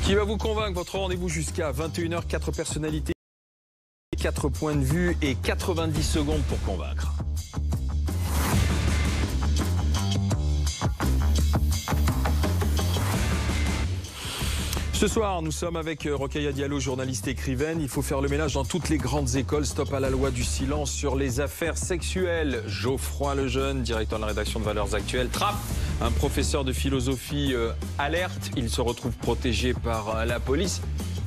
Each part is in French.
Qui va vous convaincre? Votre rendez-vous jusqu'à 21h, 4 personnalités, 4 points de vue et 90 secondes pour convaincre. Ce soir, nous sommes avec Rokhaya Diallo, journaliste écrivaine. Il faut faire le ménage dans toutes les grandes écoles. Stop à la loi du silence sur les affaires sexuelles. Geoffroy Lejeune, directeur de la rédaction de Valeurs Actuelles, trappe un professeur de philosophie alerte. Il se retrouve protégé par la police.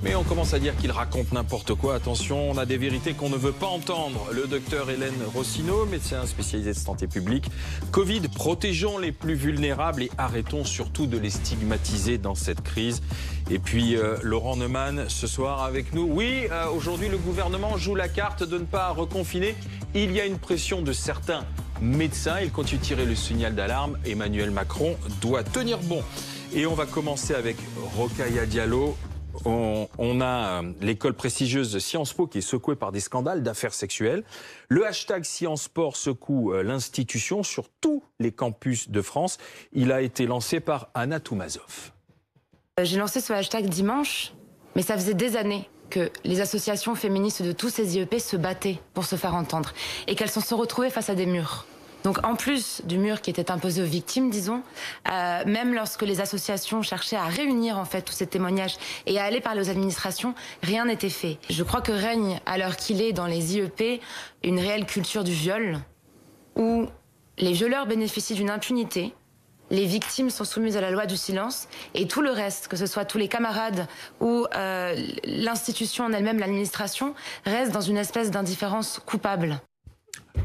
Mais on commence à dire qu'il raconte n'importe quoi. Attention, on a des vérités qu'on ne veut pas entendre. Le docteur Hélène Rossineau, médecin spécialisé de santé publique. Covid, protégeons les plus vulnérables et arrêtons surtout de les stigmatiser dans cette crise. Et puis Laurent Neumann, ce soir avec nous. Oui, aujourd'hui le gouvernement joue la carte de ne pas reconfiner. Il y a une pression de certains médecins. Il continue de tirer le signal d'alarme. Emmanuel Macron doit tenir bon. Et on va commencer avec Rokhaya Diallo. On a l'école prestigieuse Sciences Po qui est secouée par des scandales d'affaires sexuelles. Le hashtag Sciences Po secoue l'institution sur tous les campus de France. Il a été lancé par Anna Toumazov. J'ai lancé ce hashtag dimanche, mais ça faisait des années que les associations féministes de tous ces IEP se battaient pour se faire entendre et qu'elles se retrouvées face à des murs. Donc en plus du mur qui était imposé aux victimes, disons, même lorsque les associations cherchaient à réunir en fait tous ces témoignages et à aller parler aux administrations, rien n'était fait. Je crois que règne, à l'heure qu'il est dans les IEP, une réelle culture du viol, où les violeurs bénéficient d'une impunité, les victimes sont soumises à la loi du silence, et tout le reste, que ce soit tous les camarades ou l'institution en elle-même, l'administration, reste dans une espèce d'indifférence coupable.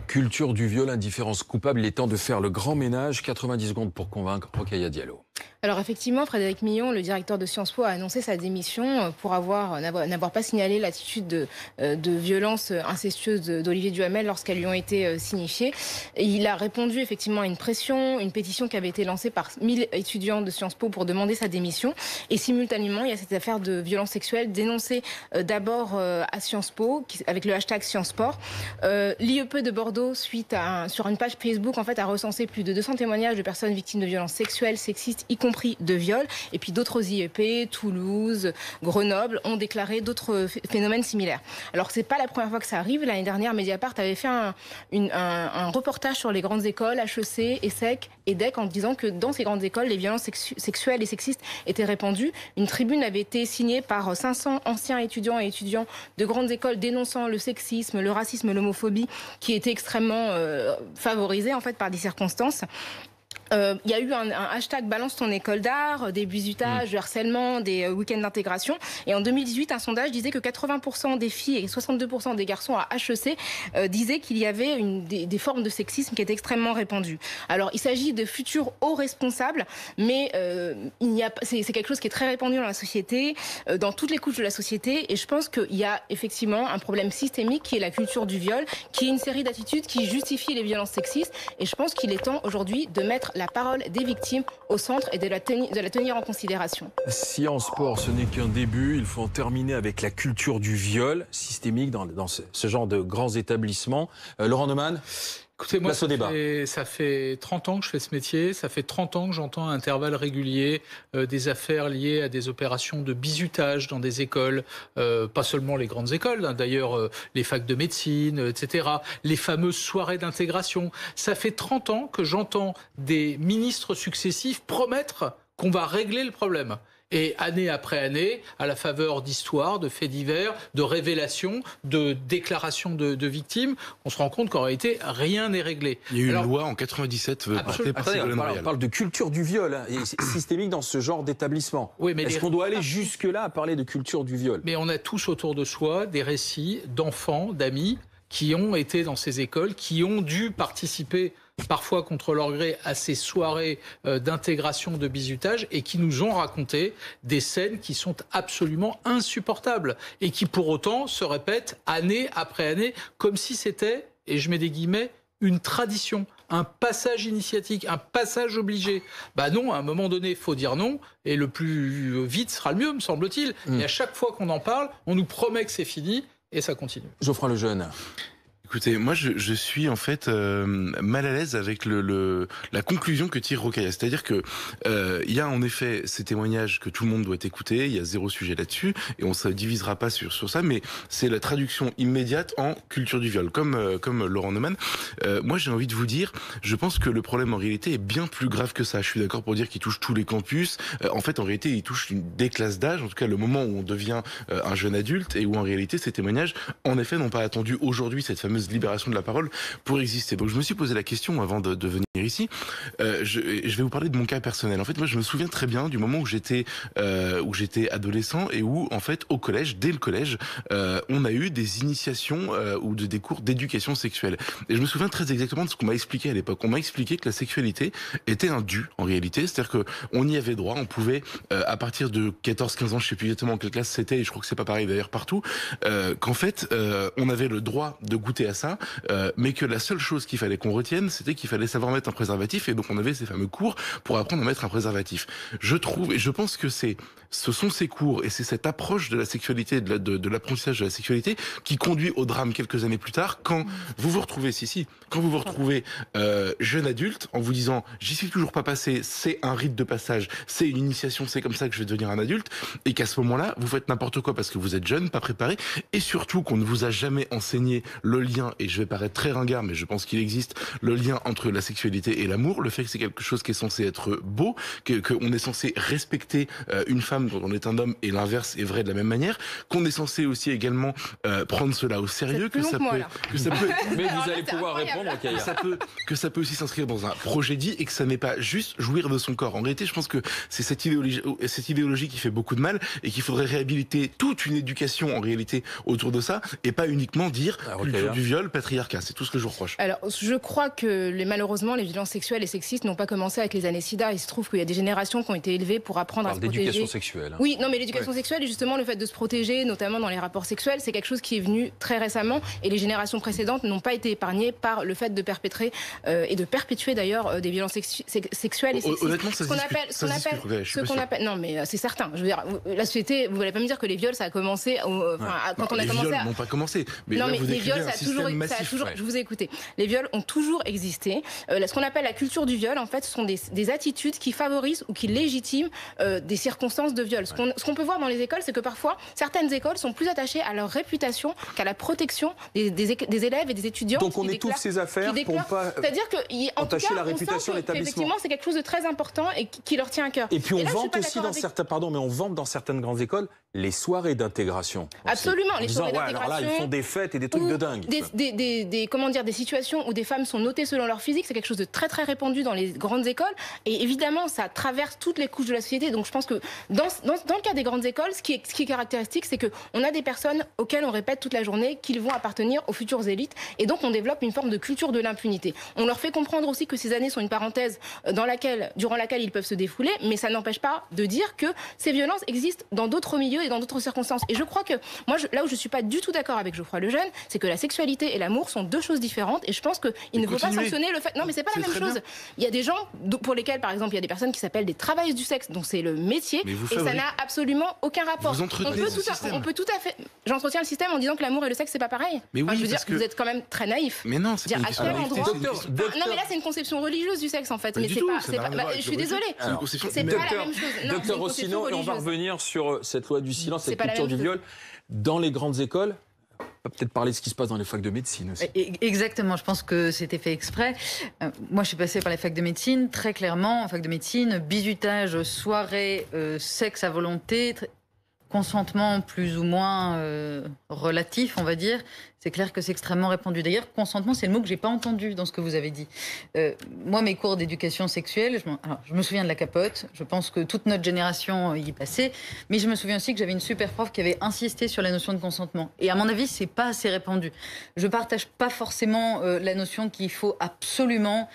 Culture du viol, indifférence coupable, il est temps de faire le grand ménage. 90 secondes pour convaincre Rokhaya Diallo. Alors effectivement, Frédéric Millon, le directeur de Sciences Po, a annoncé sa démission pour n'avoir pas signalé l'attitude de violence incestueuse d'Olivier Duhamel lorsqu'elles lui ont été signifiées. Et il a répondu effectivement à une pression, une pétition qui avait été lancée par 1000 étudiants de Sciences Po pour demander sa démission. Et simultanément, il y a cette affaire de violence sexuelle dénoncée d'abord à Sciences Po avec le hashtag Sciences Po. L'IEP de Bordeaux, sur une page Facebook, en fait, a recensé plus de 200 témoignages de personnes victimes de violences sexuelles, sexistes, y compris de viol. Et puis d'autres IEP, Toulouse, Grenoble, ont déclaré d'autres phénomènes similaires. Alors c'est pas la première fois que ça arrive. L'année dernière, Mediapart avait fait un reportage sur les grandes écoles, HEC, ESSEC, EDEC, en disant que dans ces grandes écoles, les violences sexuelles et sexistes étaient répandues. Une tribune avait été signée par 500 anciens étudiants et étudiants de grandes écoles dénonçant le sexisme, le racisme, l'homophobie, qui étaient extrêmement favorisés en fait par des circonstances. Il y a eu un hashtag Balance ton école d'art, des bizutages, du harcèlement, des week-ends d'intégration. Et en 2018, un sondage disait que 80% des filles et 62% des garçons à HEC disaient qu'il y avait des formes de sexisme qui étaient extrêmement répandues. Alors, il s'agit de futurs hauts responsables, mais c'est quelque chose qui est très répandu dans la société, dans toutes les couches de la société. Et je pense qu'il y a effectivement un problème systémique qui est la culture du viol, qui est une série d'attitudes qui justifient les violences sexistes. Et je pense qu'il est temps aujourd'hui de mettre la parole des victimes au centre et de la tenir en considération. Sciences Po, ce n'est qu'un début. Il faut en terminer avec la culture du viol systémique dans ce genre de grands établissements. Laurent Neumann. Écoutez, moi, ça fait 30 ans que je fais ce métier, ça fait 30 ans que j'entends à intervalles réguliers des affaires liées à des opérations de bizutage dans des écoles, pas seulement les grandes écoles, hein, d'ailleurs les facs de médecine, etc., les fameuses soirées d'intégration. Ça fait 30 ans que j'entends des ministres successifs promettre qu'on va régler le problème. Et année après année, à la faveur d'histoires, de faits divers, de révélations, de déclarations de victimes, on se rend compte qu'en réalité, rien n'est réglé. Il y a eu une loi en 97. On parle de culture du viol systémique dans ce genre d'établissement. Oui, est-ce qu'on doit aller jusque-là à parler de culture du viol? Mais on a tous autour de soi des récits d'enfants, d'amis, qui ont été dans ces écoles, qui ont dû participer parfois contre leur gré à ces soirées d'intégration, de bizutage, et qui nous ont raconté des scènes qui sont absolument insupportables et qui pour autant se répètent année après année comme si c'était, et je mets des guillemets, une tradition, un passage initiatique, un passage obligé. Bah non, à un moment donné, il faut dire non, et le plus vite sera le mieux, me semble-t-il. Et à chaque fois qu'on en parle, on nous promet que c'est fini, et ça continue. Geoffroy Lejeune. Écoutez, moi je suis en fait mal à l'aise avec la conclusion que tire Rokhaya. C'est-à-dire que il y a en effet ces témoignages que tout le monde doit écouter, il y a zéro sujet là-dessus, et on ne se divisera pas sur ça, mais c'est la traduction immédiate en culture du viol, comme Laurent Neumann. Moi j'ai envie de vous dire, je pense que le problème en réalité est bien plus grave que ça. Je suis d'accord pour dire qu'il touche tous les campus. En fait en réalité il touche des classes d'âge, en tout cas le moment où on devient un jeune adulte, et où en réalité ces témoignages en effet n'ont pas attendu aujourd'hui cette fameuse libération de la parole pour exister. Donc je me suis posé la question avant de venir ici. Je vais vous parler de mon cas personnel. En fait, moi je me souviens très bien du moment où j'étais adolescent et où en fait au collège, dès le collège, on a eu des initiations ou des cours d'éducation sexuelle. Et je me souviens très exactement de ce qu'on m'a expliqué à l'époque. On m'a expliqué que la sexualité était un dû en réalité, c'est-à-dire que on y avait droit, on pouvait à partir de 14-15 ans, je sais plus exactement en quelle classe c'était, et je crois que c'est pas pareil d'ailleurs partout, qu'en fait on avait le droit de goûter à ça, mais que la seule chose qu'il fallait qu'on retienne, c'était qu'il fallait savoir mettre un préservatif, et donc on avait ces fameux cours pour apprendre à mettre un préservatif. Je trouve, et je pense que ce sont ces cours, et c'est cette approche de la sexualité, de l'apprentissage de la sexualité, qui conduit au drame quelques années plus tard, quand vous vous retrouvez, quand vous vous retrouvez jeune adulte, en vous disant, j'y suis toujours pas passé, c'est un rite de passage, c'est une initiation, c'est comme ça que je vais devenir un adulte, et qu'à ce moment-là, vous faites n'importe quoi parce que vous êtes jeune, pas préparé, et surtout qu'on ne vous a jamais enseigné le lien, et je vais paraître très ringard, mais je pense qu'il existe le lien entre la sexualité et l'amour, le fait que c'est quelque chose qui est censé être beau, qu'on est censé respecter une femme quand on est un homme, et l'inverse est vrai de la même manière, qu'on est censé aussi également prendre cela au sérieux, que ça peut... Mais vous allez pouvoir répondre, Rokhaya. Que ça peut aussi s'inscrire dans un projet dit, et que ça n'est pas juste jouir de son corps. En réalité, je pense que c'est cette idéologie qui fait beaucoup de mal, et qu'il faudrait réhabiliter toute une éducation en réalité autour de ça, et pas uniquement dire culture du viol, patriarcat. C'est tout ce que je vous reproche. Alors, je crois que malheureusement, les violences sexuelles et sexistes n'ont pas commencé avec les années SIDA. Il se trouve qu'il y a des générations qui ont été élevées pour apprendre à se protéger. L'éducation sexuelle. Hein. Oui, non, mais l'éducation sexuelle et justement le fait de se protéger, notamment dans les rapports sexuels, c'est quelque chose qui est venu très récemment, et les générations précédentes n'ont pas été épargnées par le fait de perpétrer et de perpétuer d'ailleurs des violences sexuelles et sexistes. Honnêtement, ça ce qu'on appelle, non, mais c'est certain. Je veux dire, la société, vous n'allez pas me dire que les viols ça a commencé quand on a commencé. Les viols n'ont pas commencé. Mais non, là, mais les viols, ça a toujours. Je vous ai écouté. Les viols ont toujours existé. Ce qu'on appelle la culture du viol, en fait, ce sont des attitudes qui favorisent ou qui légitiment des circonstances de viol. Ce qu'on peut voir dans les écoles, c'est que parfois, certaines écoles sont plus attachées à leur réputation qu'à la protection des élèves et des étudiants. Donc on étouffe ces affaires pour pas entacher la réputation de l'établissement. Effectivement, c'est quelque chose de très important et qui leur tient à cœur. Et puis on vante aussi dans certaines grandes écoles les soirées d'intégration. Absolument, les soirées d'intégration. Alors là, ils font des fêtes et des trucs de dingue. Des situations où des femmes sont notées selon leur physique, c'est quelque chose de très très répandu dans les grandes écoles. Et évidemment, ça traverse toutes les couches de la société. Donc je pense que dans le cas des grandes écoles, ce qui est caractéristique, c'est qu'on a des personnes auxquelles on répète toute la journée qu'ils vont appartenir aux futures élites. Et donc on développe une forme de culture de l'impunité. On leur fait comprendre aussi que ces années sont une parenthèse durant laquelle ils peuvent se défouler, mais ça n'empêche pas de dire que ces violences existent dans d'autres milieux et dans d'autres circonstances. Et je crois que moi, là où je suis pas du tout d'accord avec Geoffroy Lejeune, c'est que la sexualité et l'amour sont deux choses différentes. Et je pense qu'il ne faut pas sanctionner le fait. Non, mais c'est pas la même chose. Bien. Il y a des gens pour lesquels, par exemple, il y a des personnes qui s'appellent des travailleuses du sexe, dont c'est le métier, et ça n'a absolument aucun rapport. On peut tout à fait. J'entretiens le système en disant que l'amour et le sexe c'est pas pareil. Mais oui, je veux dire, vous êtes quand même très naïf. Mais non, c'est pas à quel endroit. Non, mais là c'est une conception religieuse du sexe en fait. Mais c'est pas. Je suis désolée. C'est pas la même chose. Docteur Rossineau, et on va revenir sur cette loi du silence, cette culture du viol dans les grandes écoles. On va peut-être parler de ce qui se passe dans les facs de médecine aussi. Exactement, je pense que c'était fait exprès. Moi, je suis passée par les facs de médecine, très clairement, en fac de médecine, bizutage, soirée, sexe à volonté, consentement plus ou moins relatif, on va dire. C'est clair que c'est extrêmement répandu. D'ailleurs, consentement, c'est le mot que j'ai pas entendu dans ce que vous avez dit. Moi, mes cours d'éducation sexuelle, je me souviens de la capote. Je pense que toute notre génération y passait. Mais je me souviens aussi que j'avais une super prof qui avait insisté sur la notion de consentement. Et à mon avis, c'est pas assez répandu. Je partage pas forcément la notion qu'il faut absolument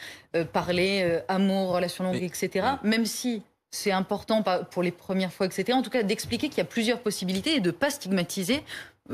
parler amour, relation longue, etc. Même si c'est important pour les premières fois, etc. En tout cas, d'expliquer qu'il y a plusieurs possibilités et de ne pas stigmatiser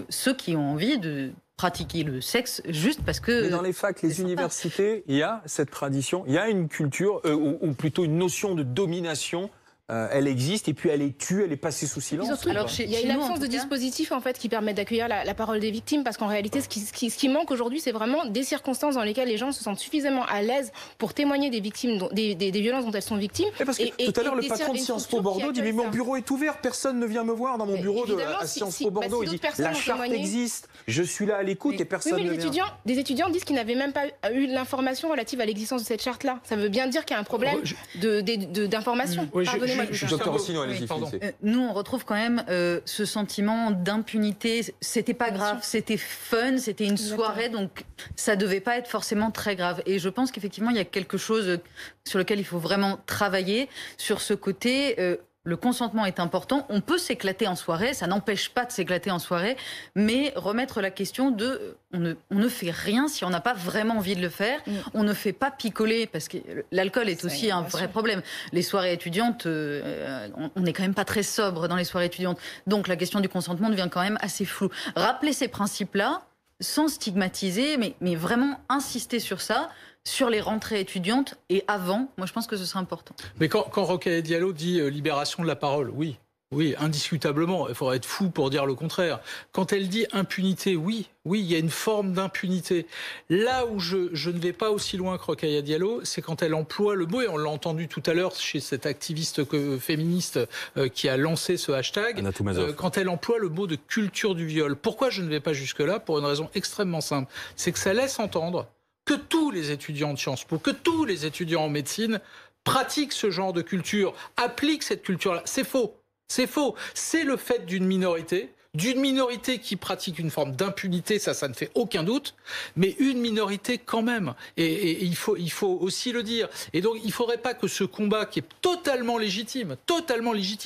ceux qui ont envie de pratiquer le sexe juste parce que... Mais dans les facs, les universités, il y a cette tradition, il y a une culture, ou plutôt une notion de domination elle existe et puis elle est tue, elle est passée sous silence. Surtout, il y a une absence de dispositif en fait qui permet d'accueillir la parole des victimes, parce qu'en réalité ce qui manque aujourd'hui, c'est vraiment des circonstances dans lesquelles les gens se sentent suffisamment à l'aise pour témoigner des victimes, des violences dont elles sont victimes. Parce que tout à l'heure le patron de Sciences Po Bordeaux dit mais mon bureau est ouvert, personne ne vient me voir dans mon bureau à Sciences Po Bordeaux. Il dit la charte existe, je suis là à l'écoute et personne ne vient. Des étudiants disent qu'ils n'avaient même pas eu l'information relative à l'existence de cette charte-là. Ça veut bien dire qu'il y a un problème d'information. Docteur Rossino, allez-y. Nous, on retrouve quand même ce sentiment d'impunité. C'était pas grave, c'était fun, c'était une soirée, donc ça devait pas être forcément très grave. Et je pense qu'effectivement, il y a quelque chose sur lequel il faut vraiment travailler, sur ce côté. Le consentement est important. On peut s'éclater en soirée, ça n'empêche pas de s'éclater en soirée, mais remettre la question de on ne fait rien si on n'a pas vraiment envie de le faire. On ne fait pas picoler, parce que l'alcool est aussi un vrai problème. Les soirées étudiantes, on n'est quand même pas très sobre dans les soirées étudiantes. Donc la question du consentement devient quand même assez floue. Rappeler ces principes-là, sans stigmatiser, mais vraiment insister sur ça, sur les rentrées étudiantes et avant, moi je pense que ce serait important. Mais quand Rokhaya Diallo dit libération de la parole, oui, indiscutablement, il faudrait être fou pour dire le contraire. Quand elle dit impunité, oui, il y a une forme d'impunité. Là où je ne vais pas aussi loin que Rokhaya Diallo, c'est quand elle emploie le mot, et on l'a entendu tout à l'heure chez cette activiste féministe qui a lancé ce hashtag, quand elle emploie le mot de culture du viol. Pourquoi je ne vais pas jusque-là? Pour une raison extrêmement simple, c'est que ça laisse entendre que tous les étudiants de Sciences Po, que tous les étudiants en médecine pratiquent ce genre de culture, appliquent cette culture-là. C'est faux. C'est faux. C'est le fait d'une minorité qui pratique une forme d'impunité, ça ne fait aucun doute, mais une minorité quand même. Et il faut aussi le dire. Et donc, il ne faudrait pas que ce combat qui est totalement légitime,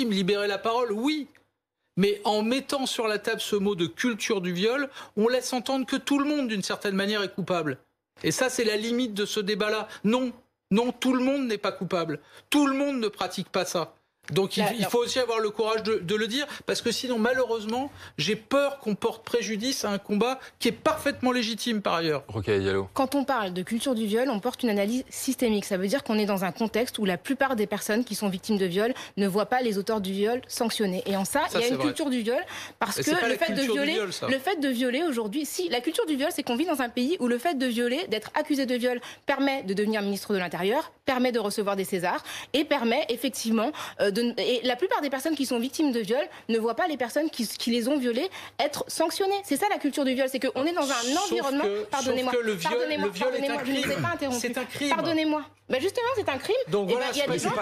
libérer la parole, oui. Mais en mettant sur la table ce mot de culture du viol, on laisse entendre que tout le monde, d'une certaine manière, est coupable. Et ça, c'est la limite de ce débat-là. Non, tout le monde n'est pas coupable. Tout le monde ne pratique pas ça. Donc il faut aussi avoir le courage de le dire, parce que sinon, malheureusement, j'ai peur qu'on porte préjudice à un combat qui est parfaitement légitime par ailleurs. Rokhaya Diallo. Quand on parle de culture du viol, on porte une analyse systémique. Ça veut dire qu'on est dans un contexte où la plupart des personnes qui sont victimes de viol ne voient pas les auteurs du viol sanctionnés. Et en ça il y a une culture du viol, parce que le fait de violer aujourd'hui, si la culture du viol, c'est qu'on vit dans un pays où le fait de violer, d'être accusé de viol, permet de devenir ministre de l'Intérieur, permet de recevoir des Césars et permet effectivement et la plupart des personnes qui sont victimes de viol ne voient pas les personnes qui les ont violées être sanctionnées. C'est ça la culture du viol, c'est qu'on est dans un environnement... Pardonnez-moi, le viol est un crime. Je ne vous ai pas interrompu. C'est un crime. Pardonnez-moi. Ben justement, c'est un crime. Donc voilà, il y a des gens... Non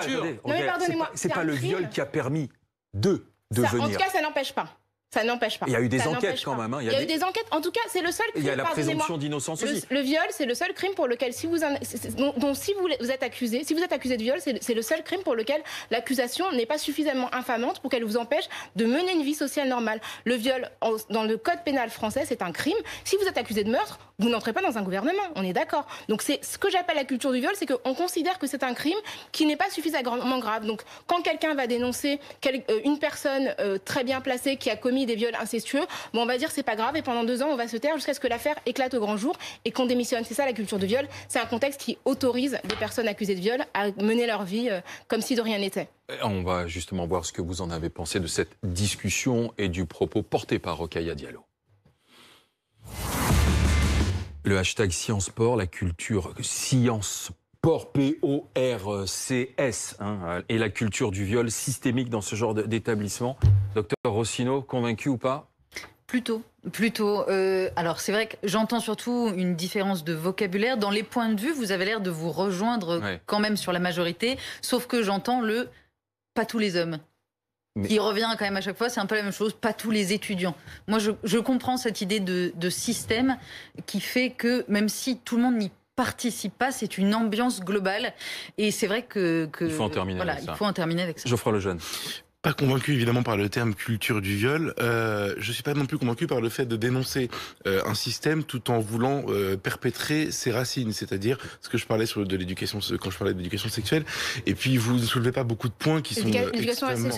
mais pardonnez-moi. C'est pas le viol qui a permis de venir. En tout cas, ça n'empêche pas. Ça n'empêche pas. Il y a eu des enquêtes quand même. Il y a eu des enquêtes. En tout cas, c'est le seul crime. Il y a la présomption d'innocence aussi. Le viol, c'est le seul crime pour lequel, si vous êtes accusé, de viol, c'est le seul crime pour lequel l'accusation n'est pas suffisamment infamante pour qu'elle vous empêche de mener une vie sociale normale. Le viol, dans le code pénal français, c'est un crime. Si vous êtes accusé de meurtre, vous n'entrez pas dans un gouvernement. On est d'accord. Donc c'est ce que j'appelle la culture du viol, c'est qu'on considère que c'est un crime qui n'est pas suffisamment grave. Donc quand quelqu'un va dénoncer une personne très bien placée qui a commis des viols incestueux, on va dire c'est pas grave et pendant 2 ans on va se taire jusqu'à ce que l'affaire éclate au grand jour et qu'on démissionne. C'est ça la culture du viol. C'est un contexte qui autorise les personnes accusées de viol à mener leur vie comme si de rien n'était. On va justement voir ce que vous en avez pensé de cette discussion et du propos porté par Rokhaya Diallo. Le hashtag SciencePort, la culture SciencePort, P-O-R-C-S, et la culture du viol systémique dans ce genre d'établissement. Docteur Rossino, convaincu ou pas? Plutôt. Alors c'est vrai que j'entends surtout une différence de vocabulaire. Dans les points de vue, vous avez l'air de vous rejoindre quand même sur la majorité, sauf que j'entends le « pas tous les hommes ». Qui revient quand même à chaque fois, c'est un peu la même chose, pas tous les étudiants. Moi, je comprends cette idée de système qui fait que même si tout le monde n'y participe pas, c'est une ambiance globale. Et c'est vrai que il faut en terminer avec ça. Il faut en terminer avec ça. Geoffroy Lejeune. Pas convaincu évidemment par le terme culture du viol. Je suis pas non plus convaincu par le fait de dénoncer un système tout en voulant perpétrer ses racines, c'est-à-dire ce que je parlais de l'éducation, quand je parlais d'éducation sexuelle. Et puis vous ne soulevez pas beaucoup de points qui sont extrêmement.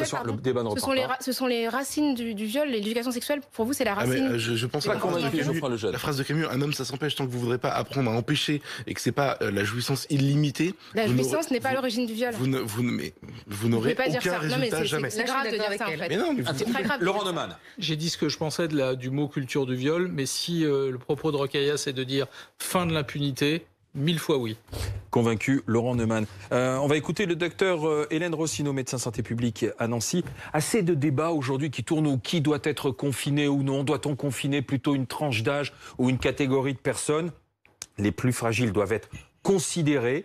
Ce sont les racines du viol. L'éducation sexuelle, pour vous, c'est la racine. Je pense pas la phrase de Camus, un homme ça s'empêche tant que vous voudrez pas apprendre à empêcher et que c'est pas la jouissance illimitée. La jouissance n'est pas l'origine du viol. Vous n'aurez aucun résultat jamais. C'est grave de dire ça, en fait. Mais non, mais c'est très grave. Laurent Neumann. J'ai dit ce que je pensais du mot culture du viol, mais si le propos de Rokhaya, c'est de dire fin de l'impunité, 1000 fois oui. Convaincu, Laurent Neumann. On va écouter le docteur Hélène Rossineau, médecin santé publique à Nancy. Assez de débats aujourd'hui qui tournent au qui doit être confiné ou non. Doit-on confiner plutôt une tranche d'âge ou une catégorie de personnes? Les plus fragiles doivent être considérés,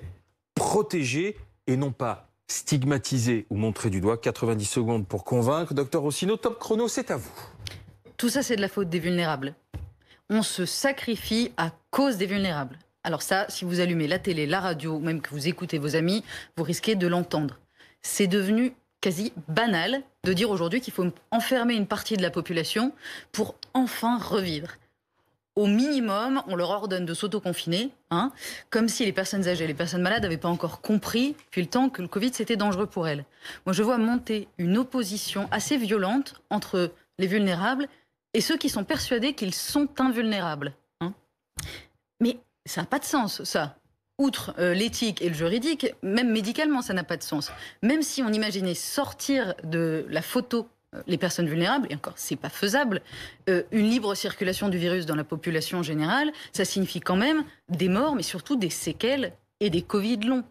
protégés et non pas stigmatiser ou montrer du doigt. 90 secondes pour convaincre. Docteur Rossineau, top chrono, c'est à vous. Tout ça, c'est de la faute des vulnérables. On se sacrifie à cause des vulnérables. Alors ça, si vous allumez la télé, la radio, ou même que vous écoutez vos amis, vous risquez de l'entendre. C'est devenu quasi banal de dire aujourd'hui qu'il faut enfermer une partie de la population pour enfin revivre. Au minimum, on leur ordonne de s'auto-confiner, comme si les personnes âgées, les personnes malades n'avaient pas encore compris, depuis le temps, que le Covid, c'était dangereux pour elles. Moi, je vois monter une opposition assez violente entre les vulnérables et ceux qui sont persuadés qu'ils sont invulnérables. Mais ça n'a pas de sens, ça. Outre l'éthique et le juridique, même médicalement, ça n'a pas de sens. Même si on imaginait sortir de la photo les personnes vulnérables, et encore, c'est pas faisable, une libre circulation du virus dans la population générale, ça signifie quand même des morts, mais surtout des séquelles et des Covid longs.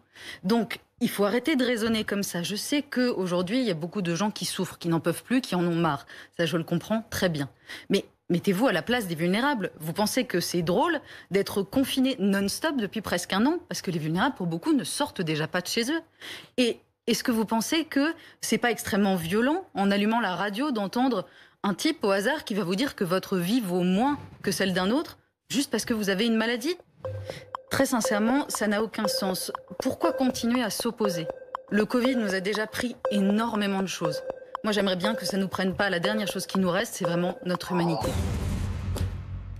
Donc, il faut arrêter de raisonner comme ça. Je sais qu'aujourd'hui, il y a beaucoup de gens qui souffrent, qui n'en peuvent plus, qui en ont marre. Ça, je le comprends très bien. Mais mettez-vous à la place des vulnérables. Vous pensez que c'est drôle d'être confiné non-stop depuis presque un an? Parce que les vulnérables, pour beaucoup, ne sortent déjà pas de chez eux. Et est-ce que vous pensez que c'est pas extrêmement violent, en allumant la radio, d'entendre un type au hasard qui va vous dire que votre vie vaut moins que celle d'un autre, juste parce que vous avez une maladie? Très sincèrement, ça n'a aucun sens. Pourquoi continuer à s'opposer? Le Covid nous a déjà pris énormément de choses. Moi, j'aimerais bien que ça ne nous prenne pas. La dernière chose qui nous reste, c'est vraiment notre humanité.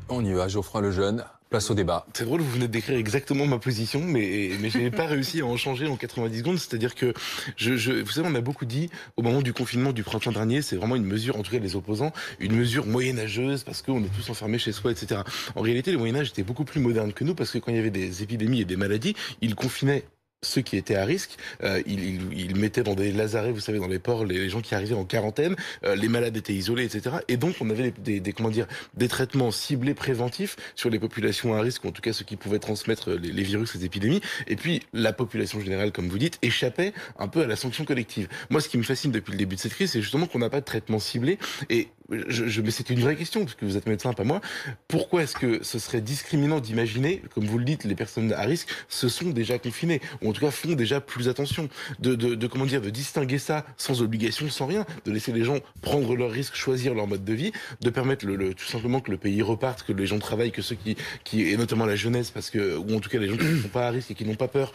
On y va, Geoffroy Lejeune. Place au débat. C'est drôle, vous venez de décrire exactement ma position, mais je n'ai pas réussi à en changer en 90 secondes. C'est-à-dire que, vous savez, on a beaucoup dit, au moment du confinement du printemps dernier, c'est vraiment une mesure, en tout cas les opposants, une mesure moyenâgeuse parce qu'on est tous enfermés chez soi, etc. En réalité, le Moyen-Âge était beaucoup plus moderne que nous parce que quand il y avait des épidémies et des maladies, ils confinaient ceux qui étaient à risque, ils mettaient dans des lazarets, vous savez, dans les ports, les gens qui arrivaient en quarantaine, les malades étaient isolés, etc. Et donc, on avait des traitements ciblés préventifs sur les populations à risque, ou en tout cas ceux qui pouvaient transmettre les virus, les épidémies. Et puis, la population générale, comme vous dites, échappait un peu à la sanction collective. Moi, ce qui me fascine depuis le début de cette crise, c'est justement qu'on n'a pas de traitement ciblé. Et mais c'est une vraie question, parce que vous êtes médecin, pas moi. Pourquoi est-ce que ce serait discriminant d'imaginer, comme vous le dites, les personnes à risque se sont déjà confinées, ou en tout cas font déjà plus attention, de distinguer ça sans obligation, sans rien, de laisser les gens prendre leurs risques, choisir leur mode de vie, de permettre tout simplement que le pays reparte, que les gens travaillent, que ceux qui et notamment la jeunesse, ou en tout cas les gens qui ne sont pas à risque et qui n'ont pas peur,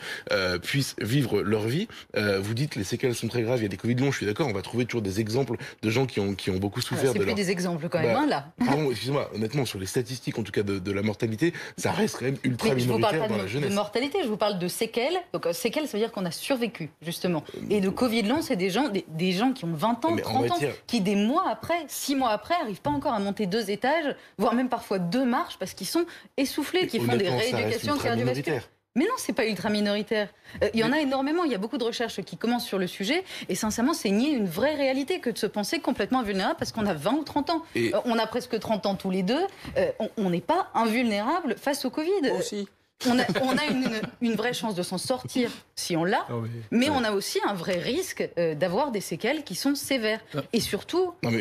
puissent vivre leur vie. Vous dites les séquelles sont très graves, il y a des Covid longs, je suis d'accord, on va trouver toujours des exemples de gens qui ont beaucoup souffert. C'est plus des exemples quand même, là. Pardon, excusez-moi, honnêtement, sur les statistiques, en tout cas de la mortalité, ça reste quand même ultra minoritaire dans la jeunesse. Je ne vous parle pas de mortalité, je vous parle de séquelles. Donc séquelles, ça veut dire qu'on a survécu, justement. Et de Covid long, c'est des gens qui ont 20 ans, 30 ans, qui des mois après, 6 mois après, n'arrivent pas encore à monter 2 étages, voire même parfois 2 marches, parce qu'ils sont essoufflés, qui font des rééducations cardiovasculaires. Mais non, c'est pas ultra minoritaire. Il y en a énormément. Il y a beaucoup de recherches qui commencent sur le sujet. Et sincèrement, c'est nier une vraie réalité que de se penser complètement invulnérable parce qu'on a 20 ou 30 ans. On a presque 30 ans tous les deux. On n'est pas invulnérable face au Covid. Aussi. On a une vraie chance de s'en sortir si on l'a, mais on a aussi un vrai risque d'avoir des séquelles qui sont sévères. Et surtout, on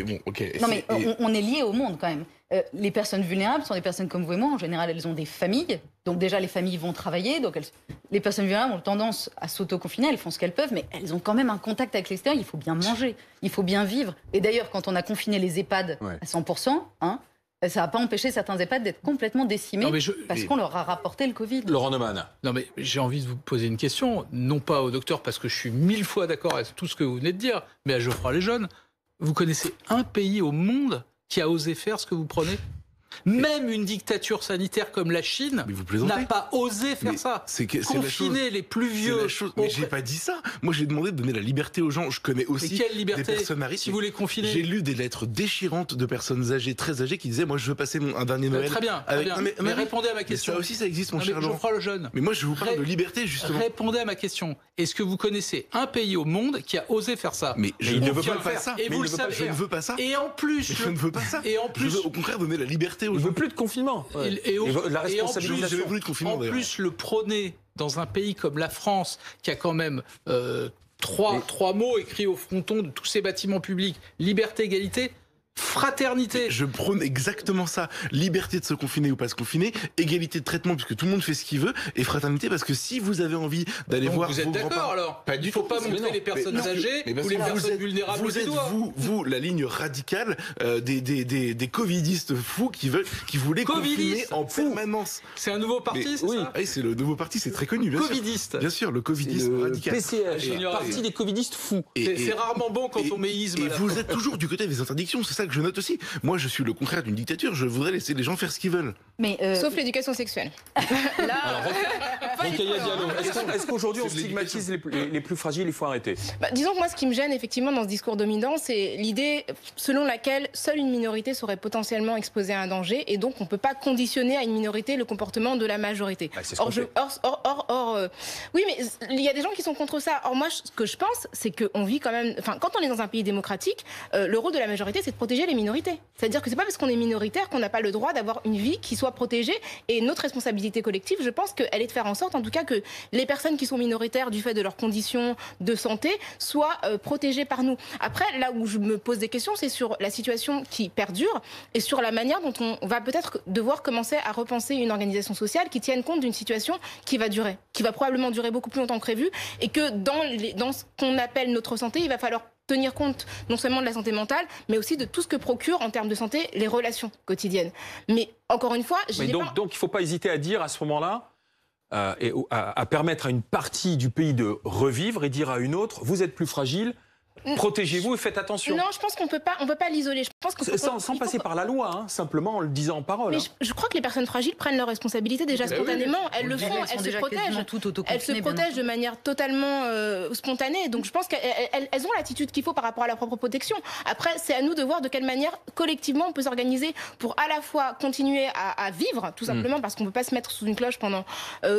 est lié au monde quand même. Les personnes vulnérables sont des personnes comme vous et moi. En général, elles ont des familles. Donc déjà, les familles vont travailler. Donc les personnes vulnérables ont tendance à s'auto-confiner. Elles font ce qu'elles peuvent, mais elles ont quand même un contact avec l'extérieur. Il faut bien manger, il faut bien vivre. Et d'ailleurs, quand on a confiné les EHPAD à 100%, ça n'a pas empêché certains EHPAD d'être complètement décimés parce qu'on leur a rapporté le Covid. Laurent Neumann. Non, mais j'ai envie de vous poser une question, non pas au docteur, parce que je suis 1000 fois d'accord avec tout ce que vous venez de dire, mais à Geoffroy Lejeune. Vous connaissez un pays au monde qui a osé faire ce que vous prenez ? Même une dictature sanitaire comme la Chine n'a pas osé faire ça. Confiner les plus vieux. Mais j'ai pas dit ça. Moi, j'ai demandé de donner la liberté aux gens. Je connais aussi des personnes à risque. Si vous les confinez. J'ai lu des lettres déchirantes de personnes âgées, très âgées, qui disaient moi, je veux passer un dernier Noël. Très bien. Mais répondez à ma question. Ça aussi, ça existe, mon cher Laurent. Geoffroy Lejeune. Mais moi, je vous parle de liberté, justement. Répondez à ma question. Est-ce que vous connaissez un pays au monde qui a osé faire ça ? Mais il ne veut pas faire ça. Et vous le savez. Je ne veux pas ça. Et en plus, je ne veux pas ça. Et en plus, je veux au contraire donner la liberté aux gens. Il veut plus de confinement. La responsabilisation. En plus, le prôner dans un pays comme la France, qui a quand même trois mots écrits au fronton de tous ses bâtiments publics, liberté, égalité, fraternité. Je prône exactement ça. Liberté de se confiner ou pas se confiner, égalité de traitement puisque tout le monde fait ce qu'il veut, et fraternité parce que si vous avez envie d'aller voir vous êtes d'accord alors ? Il ne faut pas montrer les personnes âgées ou les personnes vulnérables. Vous êtes vous la ligne radicale des covidistes fous qui voulaient confiner en permanence. C'est un nouveau parti, c'est ça ? Oui, c'est le nouveau parti, c'est très connu. Covidiste. Bien sûr, le covidisme radical. PCH, parti des covidistes fous. C'est rarement bon quand on met isme. Et vous êtes toujours du côté des interdictions, c'est ça que je note aussi. Moi, je suis le contraire d'une dictature. Je voudrais laisser les gens faire ce qu'ils veulent. Mais sauf l'éducation sexuelle. Là, Rokhaya Diallo, est-ce qu'aujourd'hui on stigmatise les plus fragiles ? Il faut arrêter. Disons que moi, ce qui me gêne effectivement dans ce discours dominant, c'est l'idée selon laquelle seule une minorité serait potentiellement exposée à un danger, et donc on ne peut pas conditionner à une minorité le comportement de la majorité. Oui, mais il y a des gens qui sont contre ça. Or moi, ce que je pense, c'est qu'on vit quand même. Enfin, quand on est dans un pays démocratique, le rôle de la majorité, c'est de protéger les minorités. C'est-à-dire que c'est pas parce qu'on est minoritaire qu'on n'a pas le droit d'avoir une vie qui soit protégée. Et notre responsabilité collective, je pense qu'elle est de faire en sorte, en tout cas, que les personnes qui sont minoritaires du fait de leurs conditions de santé soient protégées par nous. Après, là où je me pose des questions, c'est sur la situation qui perdure et sur la manière dont on va peut-être devoir commencer à repenser une organisation sociale qui tienne compte d'une situation qui va durer, qui va probablement durer beaucoup plus longtemps que prévu, et que dans ce qu'on appelle notre santé, il va falloir tenir compte non seulement de la santé mentale, mais aussi de tout ce que procurent en termes de santé les relations quotidiennes. Mais encore une fois, donc il ne faut pas hésiter à dire à ce moment-là, à permettre à une partie du pays de revivre et dire à une autre, vous êtes plus fragile, protégez-vous et faites attention. Non, je pense qu'on peut pas l'isoler. Je pense sans passer par la loi, simplement en le disant en parole. Mais je crois que les personnes fragiles prennent leurs responsabilités déjà spontanément. Elles le font, elles se protègent. Elles se protègent de manière totalement spontanée. Donc je pense qu'elles ont l'attitude qu'il faut par rapport à leur propre protection. Après, c'est à nous de voir de quelle manière collectivement on peut s'organiser pour à la fois continuer à vivre, tout simplement parce qu'on ne peut pas se mettre sous une cloche pendant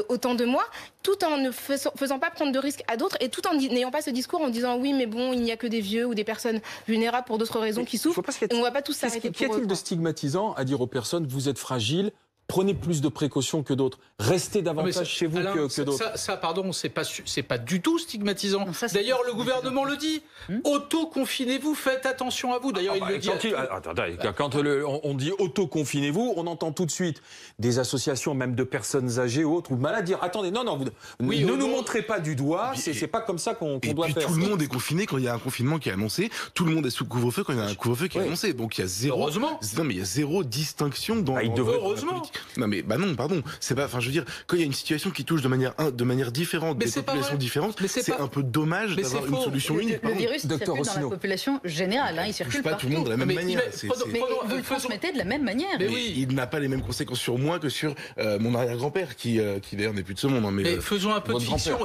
autant de mois, tout en ne faisant pas prendre de risques à d'autres et tout en n'ayant pas ce discours en disant oui mais bon, il n'y a que des vieux ou des personnes vulnérables pour d'autres raisons qui souffrent, et on ne va pas tous s'arrêter pour eux. Qu'y a-t-il de stigmatisant à dire aux personnes vous êtes fragiles, prenez plus de précautions que d'autres, restez davantage chez vous que d'autres? Ça, pardon, c'est pas du tout stigmatisant. D'ailleurs, le gouvernement le dit. Auto-confinez-vous, faites attention à vous. D'ailleurs, il le dit. Quand on dit auto-confinez-vous, on entend tout de suite des associations, même de personnes âgées ou autres, ou malades dire attendez, non, ne nous montrez pas du doigt, c'est pas comme ça qu'on doit faire. Tout le monde est confiné quand il y a un confinement qui est annoncé, tout le monde est sous couvre-feu quand il y a un couvre-feu qui est annoncé. Donc il y a zéro. Heureusement. Non, mais il y a zéro distinction dans. Heureusement. Non, mais non, pardon. C'est pas. Enfin, je veux dire, quand il y a une situation qui touche de manière différente, des populations différentes, c'est un peu dommage d'avoir une solution unique. Le virus circule dans la population générale, il circule pas tout le monde de la même manière. Mais vous le transmettez de la même manière. Mais il n'a pas les mêmes conséquences sur moi que sur mon arrière-grand-père, qui d'ailleurs n'est plus de ce monde. Mais faisons un peu de fiction.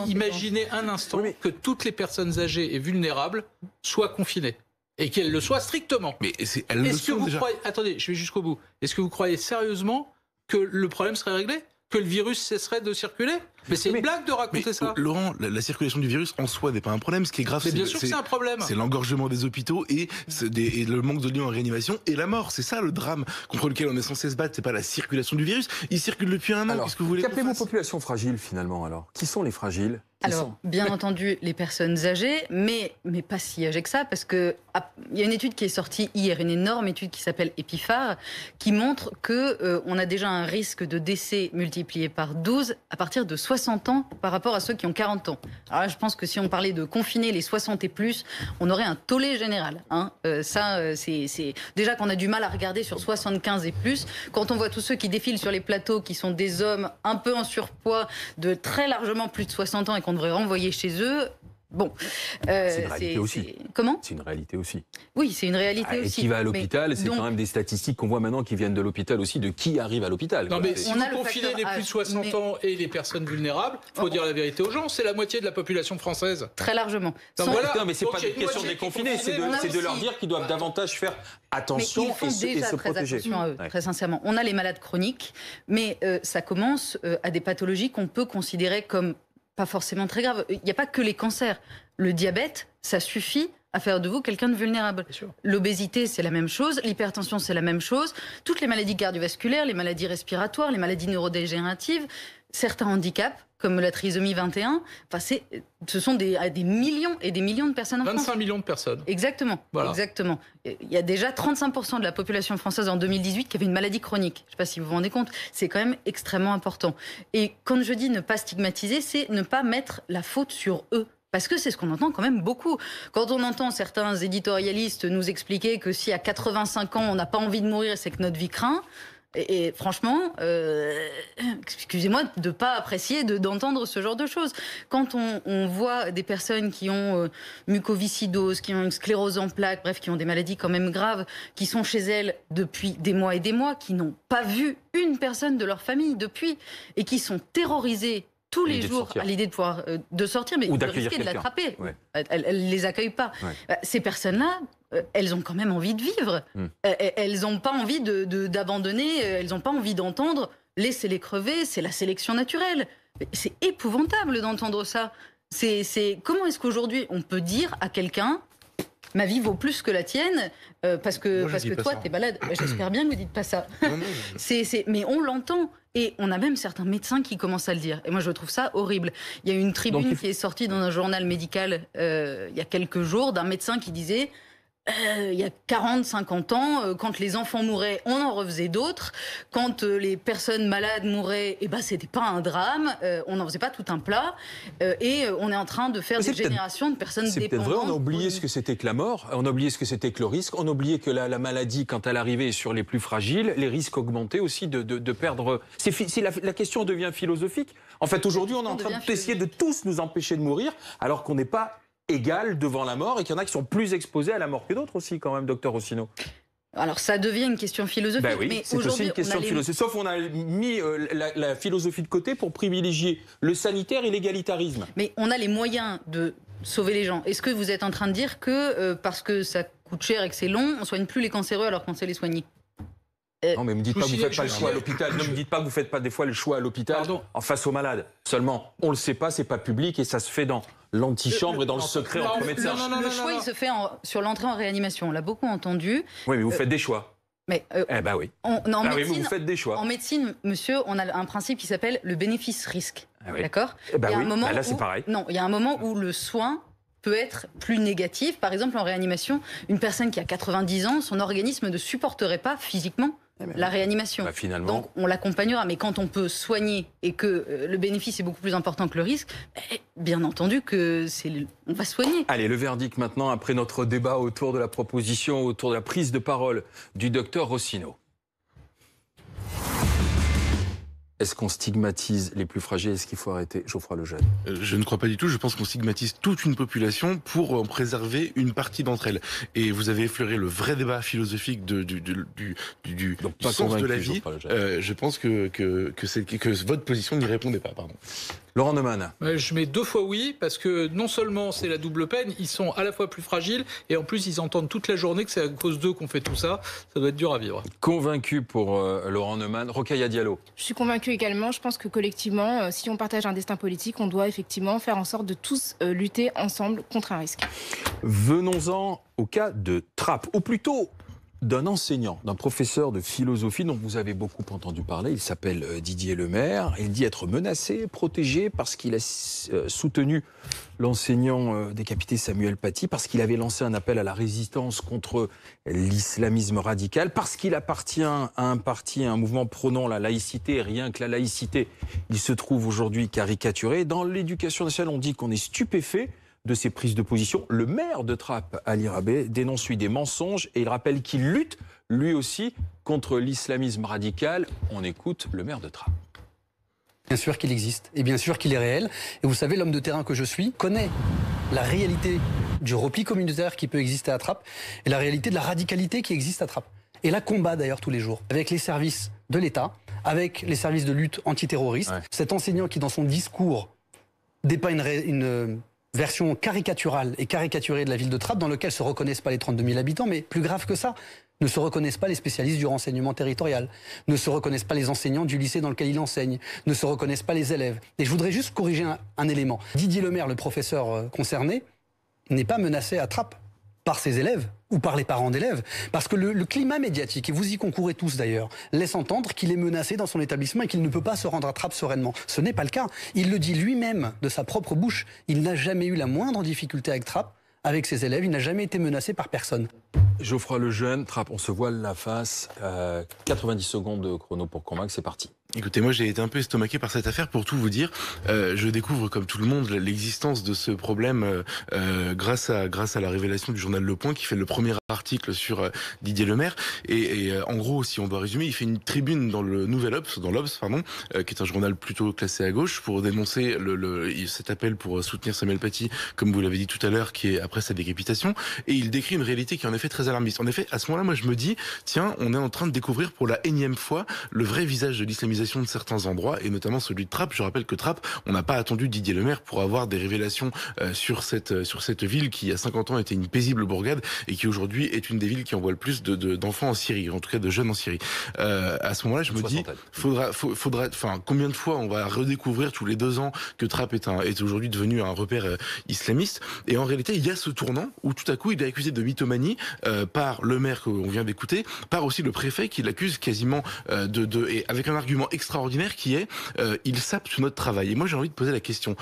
Imaginez un instant que toutes les personnes âgées et vulnérables soient confinées. Et qu'elles le soient strictement. Mais elles le sont déjà. Attendez, je vais jusqu'au bout. Est-ce que vous croyez sérieusement que le problème serait réglé ? Que le virus cesserait de circuler ? Mais c'est une blague de raconter ça. Laurent, la circulation du virus en soi n'est pas un problème. Ce qui est grave, bien sûr que c'est un problème. C'est l'engorgement des hôpitaux et le manque de lits en réanimation et la mort. C'est ça le drame contre lequel on est censé se battre. C'est pas la circulation du virus. Il circule depuis un an. Alors, qu'est-ce que vous voulez qu'appelez-vous population fragile finalement alors ? Qui sont les fragiles ? Alors, bien entendu, les personnes âgées, mais pas si âgées que ça, parce que il y a une étude qui est sortie hier, une énorme étude qui s'appelle Epiphar, qui montre que on a déjà un risque de décès multiplié par 12 à partir de 60 ans par rapport à ceux qui ont 40 ans. Alors là, je pense que si on parlait de confiner les 60 et plus, on aurait un tollé général. C'est déjà qu'on a du mal à regarder sur 75 et plus. Quand on voit tous ceux qui défilent sur les plateaux, qui sont des hommes un peu en surpoids, de très largement plus de 60 ans et qu'on devrait renvoyer chez eux... Bon, c'est une réalité aussi. Comment ? C'est une réalité aussi. Oui, c'est une réalité aussi. Et qui va à l'hôpital, c'est quand même des statistiques qu'on voit maintenant qui viennent de l'hôpital aussi, de qui arrive à l'hôpital. Non, mais si vous confinez les plus de 60 ans et les personnes vulnérables, il faut dire la vérité aux gens, c'est la moitié de la population française. Très largement. Non, mais c'est pas une question de les confiner, c'est de leur dire qu'ils doivent davantage faire attention et se protéger. Attention à eux, très sincèrement. On a les malades chroniques, mais ça commence à des pathologies qu'on peut considérer comme pas forcément très grave. Il n'y a pas que les cancers. Le diabète, ça suffit à faire de vous quelqu'un de vulnérable. L'obésité, c'est la même chose. L'hypertension, c'est la même chose. Toutes les maladies cardiovasculaires, les maladies respiratoires, les maladies neurodégénératives, certains handicaps, comme la trisomie 21, ce sont des millions et des millions de personnes en France. 25 millions de personnes. Exactement. Voilà. Exactement. Il y a déjà 35% de la population française en 2018 qui avait une maladie chronique. Je ne sais pas si vous vous rendez compte. C'est quand même extrêmement important. Et quand je dis ne pas stigmatiser, c'est ne pas mettre la faute sur eux. Parce que c'est ce qu'on entend quand même beaucoup. Quand on entend certains éditorialistes nous expliquer que si à 85 ans on n'a pas envie de mourir, c'est que notre vie craint. Et franchement, excusez-moi de ne pas apprécier d'entendre ce genre de choses. Quand on voit des personnes qui ont mucoviscidose, qui ont une sclérose en plaques, bref, qui ont des maladies quand même graves, qui sont chez elles depuis des mois et des mois, qui n'ont pas vu une personne de leur famille depuis, et qui sont terrorisées tous les jours à l'idée de pouvoir de sortir, mais de risquer de l'attraper. Ouais. Elles ne les accueillent pas. Ouais. Ces personnes-là, elles ont quand même envie de vivre. Elles n'ont pas envie d'abandonner, elles n'ont pas envie d'entendre « laissez-les crever, c'est la sélection naturelle ». C'est épouvantable d'entendre ça. Comment est-ce qu'aujourd'hui on peut dire à quelqu'un « ma vie vaut plus que la tienne parce que toi, t'es malade ». J'espère bien que vous ne dites pas ça. Non. Mais on l'entend. Et on a même certains médecins qui commencent à le dire. Et moi, je trouve ça horrible. Il y a une tribune qui est sortie dans un journal médical il y a quelques jours d'un médecin qui disait il y a 40-50 ans, quand les enfants mouraient, on en refaisait d'autres. Quand les personnes malades mouraient, c'était pas un drame. On n'en faisait pas tout un plat. Et on est en train de faire des générations de personnes dépendantes. C'est peut-être vrai, on a oublié ce que c'était que la mort, on a oublié ce que c'était que le risque, on a oublié que la maladie, quand elle arrivait sur les plus fragiles, les risques augmentaient aussi de perdre... La question devient philosophique. En fait, aujourd'hui, on est en train d'essayer de tous nous empêcher de mourir, alors qu'on n'est pas égal devant la mort et qu'il y en a qui sont plus exposés à la mort que d'autres aussi, quand même, docteur Rossineau. Alors ça devient une question philosophique. Oui, mais c'est aussi une question philosophique. Sauf qu'on a mis la philosophie de côté pour privilégier le sanitaire et l'égalitarisme. Mais on a les moyens de sauver les gens. Est-ce que vous êtes en train de dire que parce que ça coûte cher et que c'est long, on ne soigne plus les cancéreux alors qu'on sait les soigner ? Non, mais ne me dites pas que vous ne faites pas le choix à l'hôpital. Ne me dites pas que vous ne faites pas des fois le choix à l'hôpital en face aux malades. Seulement, on ne le sait pas, c'est pas public et ça se fait dans l'antichambre et dans le secret entre médecins. Le choix, il se fait sur l'entrée en réanimation. On l'a beaucoup entendu. Oui, mais vous faites des choix. Mais oui. Médecine, vous faites des choix. En médecine, monsieur, on a un principe qui s'appelle le bénéfice-risque. D'accord ? Là, c'est pareil. Non, il y a un moment où le soin peut être plus négatif. Par exemple, en réanimation, une personne qui a 90 ans, son organisme ne supporterait pas physiquement la réanimation. Finalement... Donc on l'accompagnera, mais quand on peut soigner et que le bénéfice est beaucoup plus important que le risque, bien entendu que on va soigner. Allez, le verdict maintenant, après notre débat autour de la proposition, autour de la prise de parole du docteur Rossineau. Est-ce qu'on stigmatise les plus fragiles ? Est-ce qu'il faut arrêter Geoffroy Lejeune ? Je ne crois pas du tout. Je pense qu'on stigmatise toute une population pour en préserver une partie d'entre elles. Et vous avez effleuré le vrai débat philosophique du sens de la vie. Je pense que votre position n'y répondait pas. Pardon. Laurent Neumann. Je mets 2 fois oui, parce que non seulement c'est la double peine, ils sont à la fois plus fragiles, et en plus ils entendent toute la journée que c'est à cause d'eux qu'on fait tout ça. Ça doit être dur à vivre. Convaincu pour Laurent Neumann. Rokhaya Diallo. Je suis convaincu également. Je pense que collectivement, si on partage un destin politique, on doit effectivement faire en sorte de tous lutter ensemble contre un risque. Venons-en au cas de Trappes, ou plutôt d'un enseignant, d'un professeur de philosophie dont vous avez beaucoup entendu parler. Il s'appelle Didier Lemaire. Il dit être menacé, protégé parce qu'il a soutenu l'enseignant décapité Samuel Paty, parce qu'il avait lancé un appel à la résistance contre l'islamisme radical, parce qu'il appartient à un parti, à un mouvement prônant la laïcité. Et rien que la laïcité, il se trouve aujourd'hui caricaturé. Dans l'éducation nationale, on dit qu'on est stupéfait de ces prises de position. Le maire de Trappes, Ali Rabeh, dénonce lui des mensonges et il rappelle qu'il lutte, lui aussi, contre l'islamisme radical. On écoute le maire de Trappes. Bien sûr qu'il existe et bien sûr qu'il est réel. Et vous savez, l'homme de terrain que je suis connaît la réalité du repli communautaire qui peut exister à Trappes et la réalité de la radicalité qui existe à Trappes. Et la combat d'ailleurs tous les jours avec les services de l'État, avec les services de lutte antiterroriste. Ouais. Cet enseignant qui dans son discours dépeint une version caricaturale et caricaturée de la ville de Trappes dans lequel ne se reconnaissent pas les 32 000 habitants, mais plus grave que ça, ne se reconnaissent pas les spécialistes du renseignement territorial, ne se reconnaissent pas les enseignants du lycée dans lequel il enseigne, ne se reconnaissent pas les élèves. Et je voudrais juste corriger un élément. Didier Lemaire, le professeur concerné, n'est pas menacé à Trappes par ses élèves ou par les parents d'élèves, parce que le climat médiatique, et vous y concourez tous d'ailleurs, laisse entendre qu'il est menacé dans son établissement et qu'il ne peut pas se rendre à Trappes sereinement. Ce n'est pas le cas. Il le dit lui-même de sa propre bouche. Il n'a jamais eu la moindre difficulté avec Trappes, avec ses élèves. Il n'a jamais été menacé par personne. Geoffroy Lejeune, Trappes, on se voile la face. 90 secondes de chrono pour convaincre, c'est parti. Écoutez, moi j'ai été un peu estomaqué par cette affaire. Pour tout vous dire, je découvre comme tout le monde l'existence de ce problème grâce à la révélation du journal Le Point qui fait le premier article sur Didier Lemaire. Et en gros, si on doit résumer, il fait une tribune dans le Nouvel Obs, dans l'Obs, pardon, qui est un journal plutôt classé à gauche, pour dénoncer cet appel pour soutenir Samuel Paty, comme vous l'avez dit tout à l'heure, qui est après sa décapitation. Et il décrit une réalité qui est en effet très alarmiste. En effet, à ce moment-là, moi je me dis, tiens, on est en train de découvrir pour la énième fois le vrai visage de l'islamisation de certains endroits, et notamment celui de Trappes. Je rappelle que Trappes, on n'a pas attendu Didier Lemaire pour avoir des révélations sur cette ville qui, il y a 50 ans, était une paisible bourgade et qui aujourd'hui est une des villes qui envoie le plus d'enfants en Syrie, en tout cas de jeunes en Syrie. À ce moment-là, je me dis, faudra, combien de fois on va redécouvrir tous les 2 ans que Trappes est aujourd'hui devenu un repère islamiste. Et en réalité, il y a ce tournant où tout à coup, il est accusé de mythomanie par le maire qu'on vient d'écouter, par aussi le préfet qui l'accuse quasiment et avec un argument extraordinaire qui est il sape tout notre travail. Et moi j'ai envie de poser la question.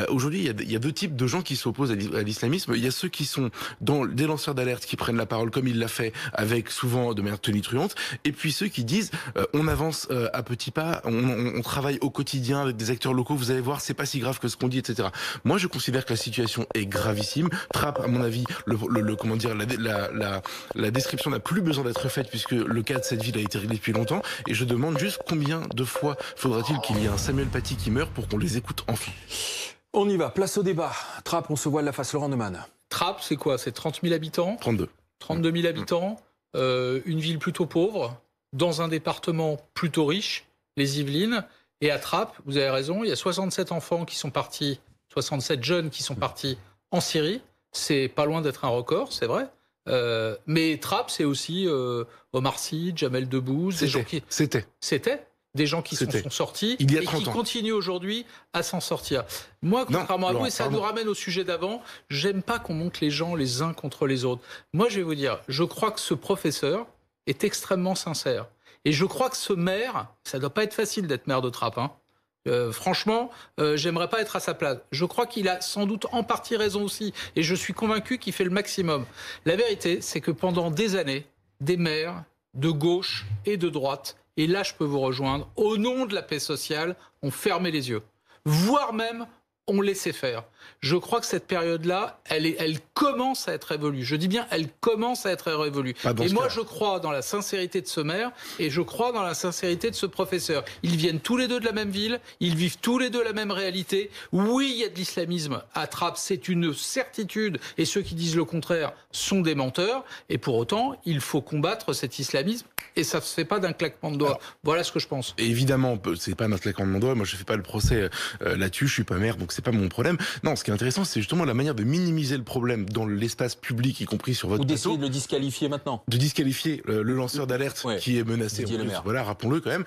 Aujourd'hui il y a 2 types de gens qui s'opposent à l'islamisme. Il y a ceux qui sont des lanceurs d'alerte qui prennent la parole comme il l'a fait, avec souvent de manière tonitruante, et puis ceux qui disent on avance à petits pas, on travaille au quotidien avec des acteurs locaux, vous allez voir c'est pas si grave que ce qu'on dit, etc. Moi je considère que la situation est gravissime. Trappes, à mon avis, comment dire, la description n'a plus besoin d'être faite puisque le cas de cette ville a été réglé depuis longtemps, et je demande juste combien de fois faudra-t-il qu'il y ait un Samuel Paty qui meurt pour qu'on les écoute enfin? On y va, place au débat. Trappes, on se voile la face. Laurent Neumann. Trappes, c'est quoi? C'est 30 000 habitants? 32 000 habitants, une ville plutôt pauvre, dans un département plutôt riche, les Yvelines. Et à Trappes, vous avez raison, il y a 67 enfants qui sont partis, 67 jeunes qui sont partis en Syrie. C'est pas loin d'être un record, c'est vrai. Mais Trappes, c'est aussi Omar Sy, Jamel Debbouze. C'était des gens qui sont sortis et qui continuent aujourd'hui à s'en sortir. Moi, contrairement à vous, et ça nous ramène au sujet d'avant, j'aime pas qu'on monte les gens les uns contre les autres. Moi, je vais vous dire, je crois que ce professeur est extrêmement sincère. Et je crois que ce maire, ça doit pas être facile d'être maire de Trappes, hein. Franchement, j'aimerais pas être à sa place. Je crois qu'il a sans doute en partie raison aussi, et je suis convaincu qu'il fait le maximum. La vérité, c'est que pendant des années, des maires de gauche et de droite, et là je peux vous rejoindre, au nom de la paix sociale, ont fermé les yeux, voire même ont laissé faire. Je crois que cette période-là, elle commence à être révolue. Je dis bien, elle commence à être révolue. Et moi, je crois dans la sincérité de ce maire et je crois dans la sincérité de ce professeur. Ils viennent tous les deux de la même ville, ils vivent tous les deux la même réalité. Oui, il y a de l'islamisme à Trappes, c'est une certitude. Et ceux qui disent le contraire sont des menteurs. Et pour autant, il faut combattre cet islamisme Et ça se fait pas d'un claquement de doigts. Alors, voilà ce que je pense. Évidemment, c'est pas un claquement de doigts. Moi, je fais pas le procès là-dessus. Je suis pas maire, donc c'est pas mon problème. Non, ce qui est intéressant, c'est justement la manière de minimiser le problème dans l'espace public, y compris sur votre plateau. Ou d'essayer plateau. de le disqualifier maintenant. De disqualifier le lanceur d'alerte qui est menacé. Voilà, rappelons-le quand même.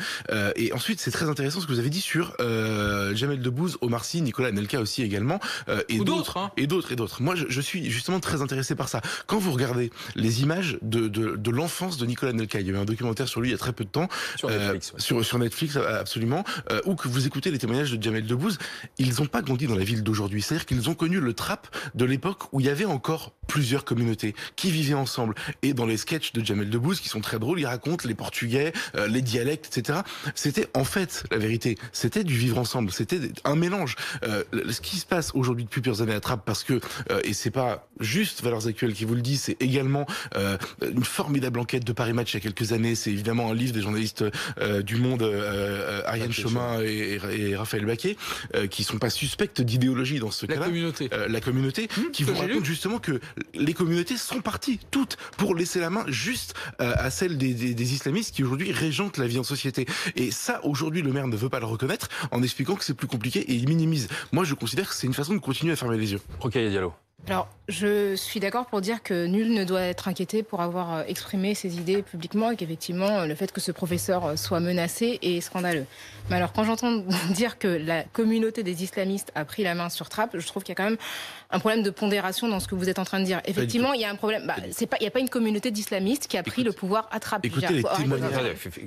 Et ensuite, c'est très intéressant ce que vous avez dit sur Jamel Debbouze, Omar Sy, Nicolas Anelka aussi également, et d'autres. Hein. Et d'autres. Moi, je suis justement très intéressé par ça. Quand vous regardez les images de l'enfance de Nicolas Anelka, il y a eu un documentaire sur lui il y a très peu de temps, sur Netflix, sur Netflix absolument, ou que vous écoutez les témoignages de Jamel Debbouze, ils n'ont pas grandi dans la ville d'aujourd'hui. C'est-à-dire qu'ils ont connu le trap de l'époque où il y avait encore plusieurs communautés qui vivaient ensemble. Et dans les sketchs de Jamel Debbouze, qui sont très drôles, il raconte les Portugais, les dialectes, etc. C'était en fait la vérité. C'était du vivre ensemble. C'était un mélange. Ce qui se passe aujourd'hui depuis plusieurs années à Trappes, parce que et c'est pas juste Valeurs Actuelles qui vous le dit, c'est également une formidable enquête de Paris Match il y a quelques années. C'est évidemment un livre des journalistes du Monde, Ariane Chomin et Raphaël Baquet, qui sont pas suspectes d'idéologie dans ce cas-là. La communauté, qui vous raconte justement que les communautés sont parties toutes pour laisser la main juste à celle des islamistes qui aujourd'hui régentent la vie en société. Et ça, aujourd'hui, le maire ne veut pas le reconnaître en expliquant que c'est plus compliqué et il minimise. Moi, je considère que c'est une façon de continuer à fermer les yeux. Rokhaya Diallo. Alors, je suis d'accord pour dire que nul ne doit être inquiété pour avoir exprimé ses idées publiquement et qu'effectivement, le fait que ce professeur soit menacé est scandaleux. Mais alors, quand j'entends dire que la communauté des islamistes a pris la main sur Trappes, je trouve qu'il y a quand même un problème de pondération dans ce que vous êtes en train de dire. Effectivement, il y a un problème. Il n'y a pas une communauté d'islamistes qui a pris le pouvoir à Trappes. Écoutez les témoignages.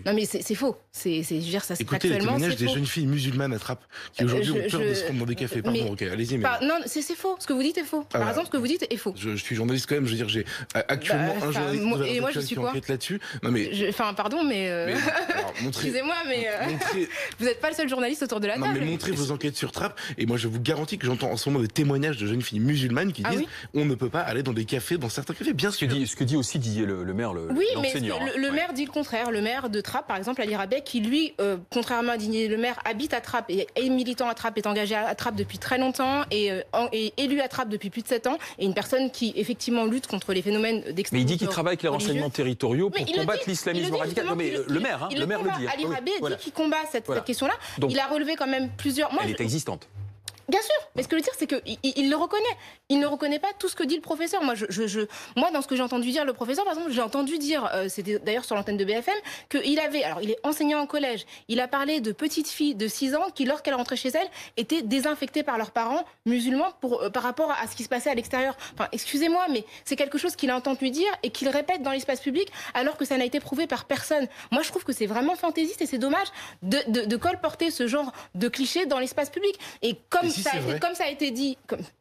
Non, mais c'est faux. Ça se écoutez les témoignages des jeunes filles musulmanes à Trappes qui aujourd'hui ont peur de se rendre dans des cafés. Pardon, ok, allez-y. Non, c'est faux. Ce que vous dites est faux. Par exemple, ce que vous dites est faux. Je suis journaliste quand même. Je veux dire, j'ai actuellement un journaliste et moi, je suis qui quoi enquête là-dessus. Non mais. Pardon, mais excusez-moi, mais vous n'êtes pas le seul journaliste autour de la table. Non, mais montrez vos enquêtes sur Trappes. Et moi, je vous garantis que j'entends en ce moment des témoignages de jeunes filles musulmanes qui disent on ne peut pas aller dans des cafés, dans certains cafés. Bien sûr. Ce que dit aussi Didier, le maire, l'enseignant. Oui, mais le maire dit le contraire. Le maire de Trappes, par exemple, Ali Rabet, qui lui, contrairement à Didier le maire, habite à Trappes et est militant à Trappes, est engagé à Trappes depuis très longtemps et élu à Trappes depuis plus de 7 ans, et une personne qui effectivement lutte contre les phénomènes d'extrémisme. Mais il dit qu'il travaille avec les renseignements territoriaux pour combattre l'islamisme radical. Non, mais le maire le dit. Ali Rabet dit qu'il combat cette question-là. Il a relevé quand même plusieurs. Elle est existante. Bien sûr, mais ce que je veux dire, c'est qu'il le reconnaît. Il ne reconnaît pas tout ce que dit le professeur. Moi, dans ce que j'ai entendu dire le professeur, par exemple, j'ai entendu dire, c'était d'ailleurs sur l'antenne de BFM, qu'il avait, alors il est enseignant en collège, il a parlé de petites filles de 6 ans qui, lorsqu'elles rentraient chez elles, étaient désinfectées par leurs parents musulmans par rapport à ce qui se passait à l'extérieur. Enfin, excusez-moi, mais c'est quelque chose qu'il a entendu dire et qu'il répète dans l'espace public alors que ça n'a été prouvé par personne. Moi, je trouve que c'est vraiment fantaisiste et c'est dommage de colporter ce genre de clichés dans l'espace public. Et comme ça a été dit,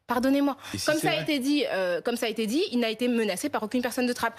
pardonnez-moi, comme ça a été dit, il n'a été menacé par aucune personne de Trappes.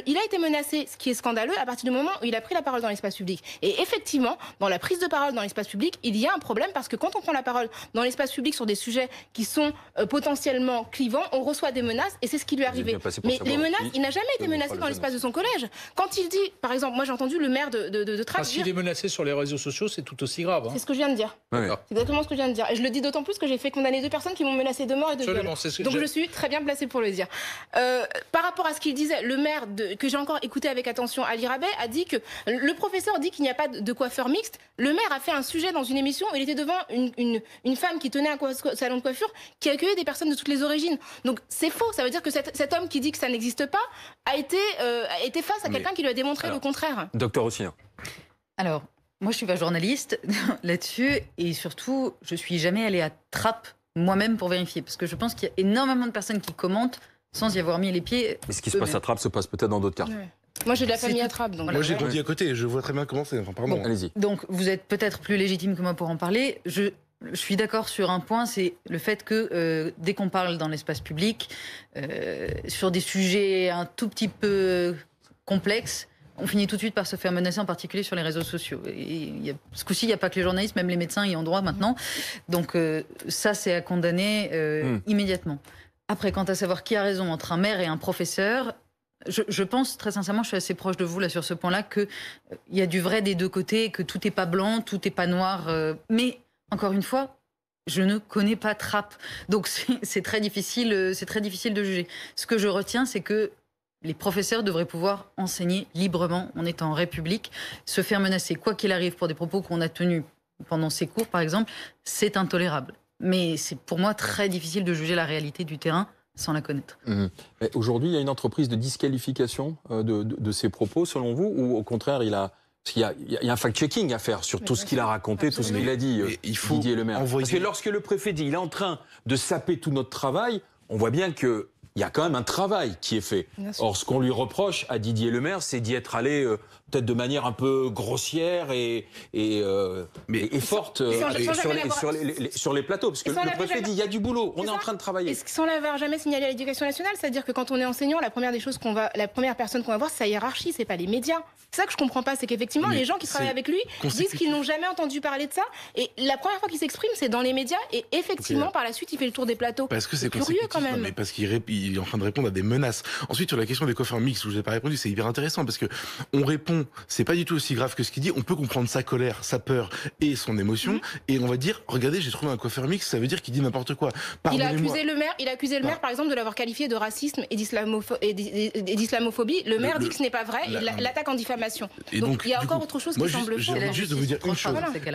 Il a été menacé, ce qui est scandaleux, à partir du moment où il a pris la parole dans l'espace public. Et effectivement, dans la prise de parole dans l'espace public, il y a un problème parce que quand on prend la parole dans l'espace public sur des sujets qui sont potentiellement clivants, on reçoit des menaces et c'est ce qui lui est arrivé. Mais les menaces, il n'a jamais été menacé dans l'espace de son collège. Quand il dit, par exemple, moi j'ai entendu le maire de Trappes dire... S'il est menacé sur les réseaux sociaux, c'est tout aussi grave. C'est ce que je viens de dire. Ouais. C'est exactement ce que je viens de dire. Et je le dis d'autant plus que j'ai fait condamner 2 personnes qui m'ont menacé de mort et de viol. Donc je suis très bien placée pour le dire. Par rapport à ce qu'il disait, le maire, que j'ai encore écouté avec attention, Ali Rabet, a dit que le professeur dit qu'il n'y a pas de coiffeur mixte. Le maire a fait un sujet dans une émission où il était devant une femme qui tenait un salon de coiffure qui accueillait des personnes de toutes les origines. Donc c'est faux. Ça veut dire que cet homme qui dit que ça n'existe pas a été face à quelqu'un qui lui a démontré le contraire. Docteur Rossignol. Alors, moi je suis pas journaliste là-dessus et surtout je suis jamais allée à Trappes moi-même pour vérifier parce que je pense qu'il y a énormément de personnes qui commentent sans y avoir mis les pieds. Mais ce qui se passe à Trappes se passe peut-être dans d'autres quartiers. Ouais. Moi j'ai de la famille à Trappes. Donc moi j'ai grandi à côté, je vois très bien comment c'est. Enfin, pardon. Bon, allez-y. Donc vous êtes peut-être plus légitime que moi pour en parler. Je suis d'accord sur un point, c'est le fait que dès qu'on parle dans l'espace public sur des sujets un tout petit peu complexes, on finit tout de suite par se faire menacer, en particulier sur les réseaux sociaux. Et ce coup-ci, il n'y a pas que les journalistes, même les médecins y ont droit maintenant. Donc ça, c'est à condamner immédiatement. Après, quant à savoir qui a raison entre un maire et un professeur, je pense très sincèrement, je suis assez proche de vous là sur ce point-là, qu'il y a du vrai des deux côtés, que tout n'est pas blanc, tout n'est pas noir. Mais encore une fois, je ne connais pas Trappes, donc c'est très difficile de juger. Ce que je retiens, c'est que les professeurs devraient pouvoir enseigner librement. On est en République. Se faire menacer, quoi qu'il arrive, pour des propos qu'on a tenus pendant ces cours, par exemple, c'est intolérable. Mais c'est pour moi très difficile de juger la réalité du terrain sans la connaître. Aujourd'hui, il y a une entreprise de disqualification de ces propos, selon vous, ou au contraire, il y a un fact-checking à faire sur tout ce qu'il a raconté, tout ce qu'il a dit, Didier Lemaire. Parce que lorsque le préfet dit qu'il est en train de saper tout notre travail, on voit bien qu'il y a quand même un travail qui est fait. Or, ce qu'on lui reproche à Didier Lemaire, c'est d'y être allé peut-être de manière un peu grossière et forte sur les plateaux. Parce que le préfet dit il y a du boulot, on est en train de travailler. Et sans l'avoir jamais signalé à l'Éducation nationale, c'est-à-dire que quand on est enseignant, la première personne qu'on va voir, c'est sa hiérarchie, c'est pas les médias. C'est ça que je comprends pas, c'est qu'effectivement, les gens qui travaillent avec lui disent qu'ils n'ont jamais entendu parler de ça. Et la première fois qu'il s'exprime, c'est dans les médias. Et effectivement, par la suite, il fait le tour des plateaux. Parce que c'est curieux quand même. Mais parce qu'il est en train de répondre à des menaces. Ensuite, sur la question des coiffeurs mixtes, où je n'ai pas répondu, c'est hyper intéressant parce que on répond, c'est pas du tout aussi grave que ce qu'il dit. On peut comprendre sa colère, sa peur et son émotion. Et on va dire, regardez, j'ai trouvé un coiffeur mixte, ça veut dire qu'il dit n'importe quoi. Il a accusé le maire, par exemple, de l'avoir qualifié de racisme et d'islamophobie. Le maire dit que ce n'est pas vrai. Il l'attaque en diffamation. Donc il y a encore autre chose qui semble faux. Juste de vous dire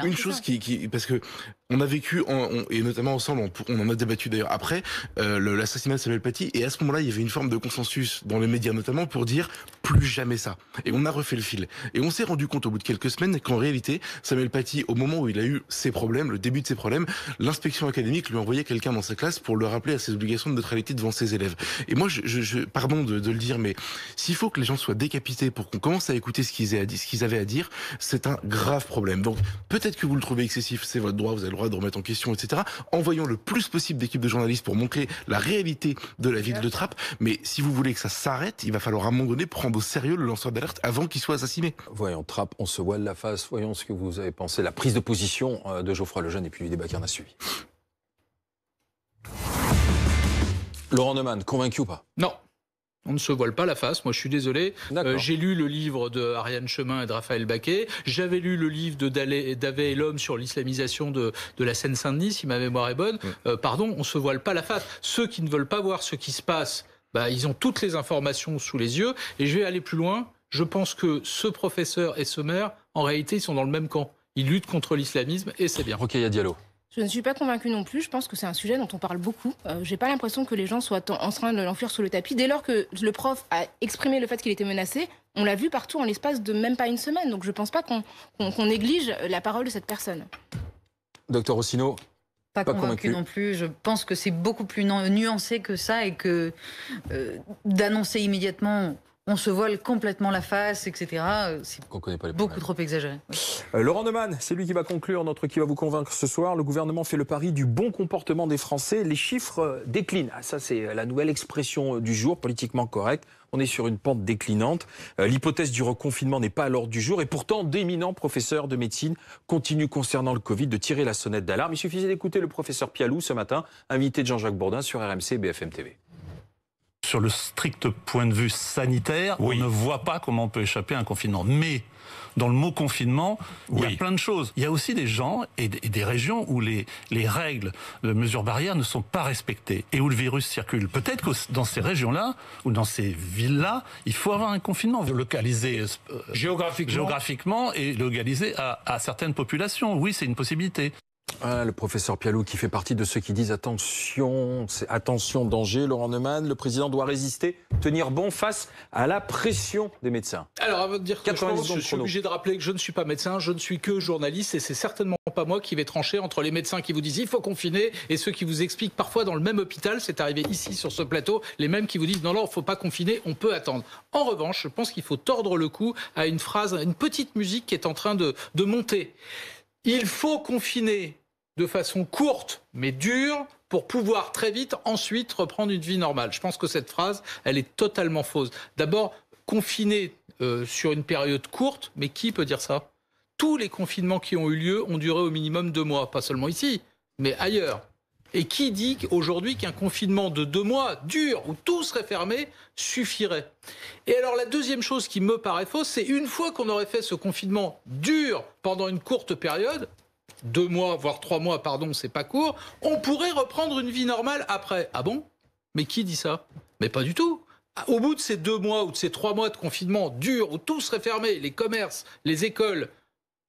une chose qui parce que on a vécu et notamment ensemble, on en a débattu d'ailleurs après l'assassinat de Samuel Paty, et à ce moment-là il y avait une forme de consensus dans les médias notamment pour dire plus jamais ça, et on a refait le fil et on s'est rendu compte au bout de quelques semaines qu'en réalité Samuel Paty, au moment où il a eu ses problèmes, le début de ses problèmes, l'inspection académique lui envoyait quelqu'un dans sa classe pour le rappeler à ses obligations de neutralité devant ses élèves. Et moi pardon de le dire, mais s'il faut que les gens soient décapités pour qu'on commence à écouter ce qu'ils avaient à dire, c'est un grave problème. Donc peut-être que vous le trouvez excessif, c'est votre droit, vous avez le droit de remettre en question, etc. Envoyons le plus possible d'équipes de journalistes pour montrer la réalité de la ville de Trappes, mais si vous voulez que ça s'arrête, il va falloir à un moment donné prendre au sérieux le lanceur d'alerte avant qu'il soit assassiné. Voyons, Trappes, on se voile la face, voyons ce que vous avez pensé, la prise de position de Geoffroy Lejeune et puis du débat qui en a suivi. Laurent Neumann, convaincu ou pas? Non. On ne se voile pas la face, moi je suis désolé. J'ai lu le livre de Ariane Chemin et de Raphaël Baquet. J'avais lu le livre de Davet et l'homme sur l'islamisation de la Seine-Saint-Denis, si ma mémoire est bonne. Pardon, on ne se voile pas la face. Ceux qui ne veulent pas voir ce qui se passe, ils ont toutes les informations sous les yeux. Et je vais aller plus loin. Je pense que ce professeur et ce maire, en réalité, ils sont dans le même camp. Ils luttent contre l'islamisme et c'est bien. Rokhaya Diallo. Je ne suis pas convaincue non plus. Je pense que c'est un sujet dont on parle beaucoup. J'ai pas l'impression que les gens soient en train de l'enfuir sous le tapis. Dès lors que le prof a exprimé le fait qu'il était menacé, on l'a vu partout en l'espace de même pas une semaine. Donc je pense pas qu'on néglige la parole de cette personne. Docteur Rossineau. Pas convaincu non plus. Je pense que c'est beaucoup plus nuancé que ça et que d'annoncer immédiatement on se voile complètement la face, etc. C'est beaucoup trop exagéré. Laurent Neumann, c'est lui qui va conclure, qui va vous convaincre ce soir. Le gouvernement fait le pari du bon comportement des Français. Les chiffres déclinent. Ça, c'est la nouvelle expression du jour, politiquement correcte. On est sur une pente déclinante. L'hypothèse du reconfinement n'est pas à l'ordre du jour. Et pourtant, d'éminents professeurs de médecine continuent concernant le Covid de tirer la sonnette d'alarme. Il suffisait d'écouter le professeur Pialou ce matin, invité de Jean-Jacques Bourdin sur RMC et BFM TV. Sur le strict point de vue sanitaire, on ne voit pas comment on peut échapper à un confinement. Mais dans le mot confinement, il y a plein de choses. Il y a aussi des gens et des régions où les règles de mesures barrières ne sont pas respectées et où le virus circule. Peut-être que dans ces régions-là ou dans ces villes-là, il faut avoir un confinement localisé géographiquement et localisé à certaines populations. Oui, c'est une possibilité. Le professeur Pialou qui fait partie de ceux qui disent attention, danger. Laurent Neumann, le président doit résister, tenir bon face à la pression des médecins. Alors, avant de dire que je suis obligé de rappeler que je ne suis pas médecin, je ne suis que journaliste et c'est certainement pas moi qui vais trancher entre les médecins qui vous disent il faut confiner et ceux qui vous expliquent parfois dans le même hôpital, c'est arrivé ici sur ce plateau, les mêmes qui vous disent non, il ne faut pas confiner, on peut attendre. En revanche, je pense qu'il faut tordre le cou à une phrase, à une petite musique qui est en train de monter. Il faut confiner de façon courte mais dure pour pouvoir très vite ensuite reprendre une vie normale. Je pense que cette phrase, elle est totalement fausse. D'abord, confiner sur une période courte, mais qui peut dire ça? Tous les confinements qui ont eu lieu ont duré au minimum 2 mois, pas seulement ici, mais ailleurs. Et qui dit aujourd'hui qu'un confinement de 2 mois dur, où tout serait fermé, suffirait? Et alors la deuxième chose qui me paraît fausse, c'est une fois qu'on aurait fait ce confinement dur pendant une courte période, 2 mois, voire 3 mois, pardon, c'est pas court, on pourrait reprendre une vie normale après. Ah bon? Mais qui dit ça? Mais pas du tout. au bout de ces 2 mois ou de ces 3 mois de confinement dur, où tout serait fermé, les commerces, les écoles,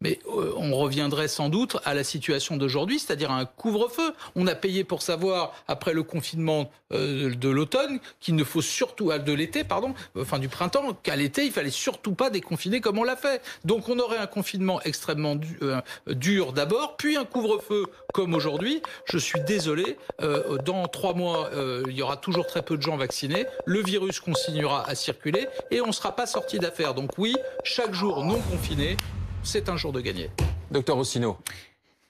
mais on reviendrait sans doute à la situation d'aujourd'hui, c'est-à-dire à un couvre-feu. On a payé pour savoir, après le confinement de l'automne, qu'il ne faut surtout, de l'été, pardon, enfin du printemps, qu'à l'été, il fallait surtout pas déconfiner comme on l'a fait. Donc on aurait un confinement extrêmement dur d'abord, puis un couvre-feu comme aujourd'hui. Je suis désolé, dans 3 mois, il y aura toujours très peu de gens vaccinés, le virus continuera à circuler et on ne sera pas sorti d'affaire. Donc oui, chaque jour non confiné, c'est un jour de gagné. Docteur Rossineau.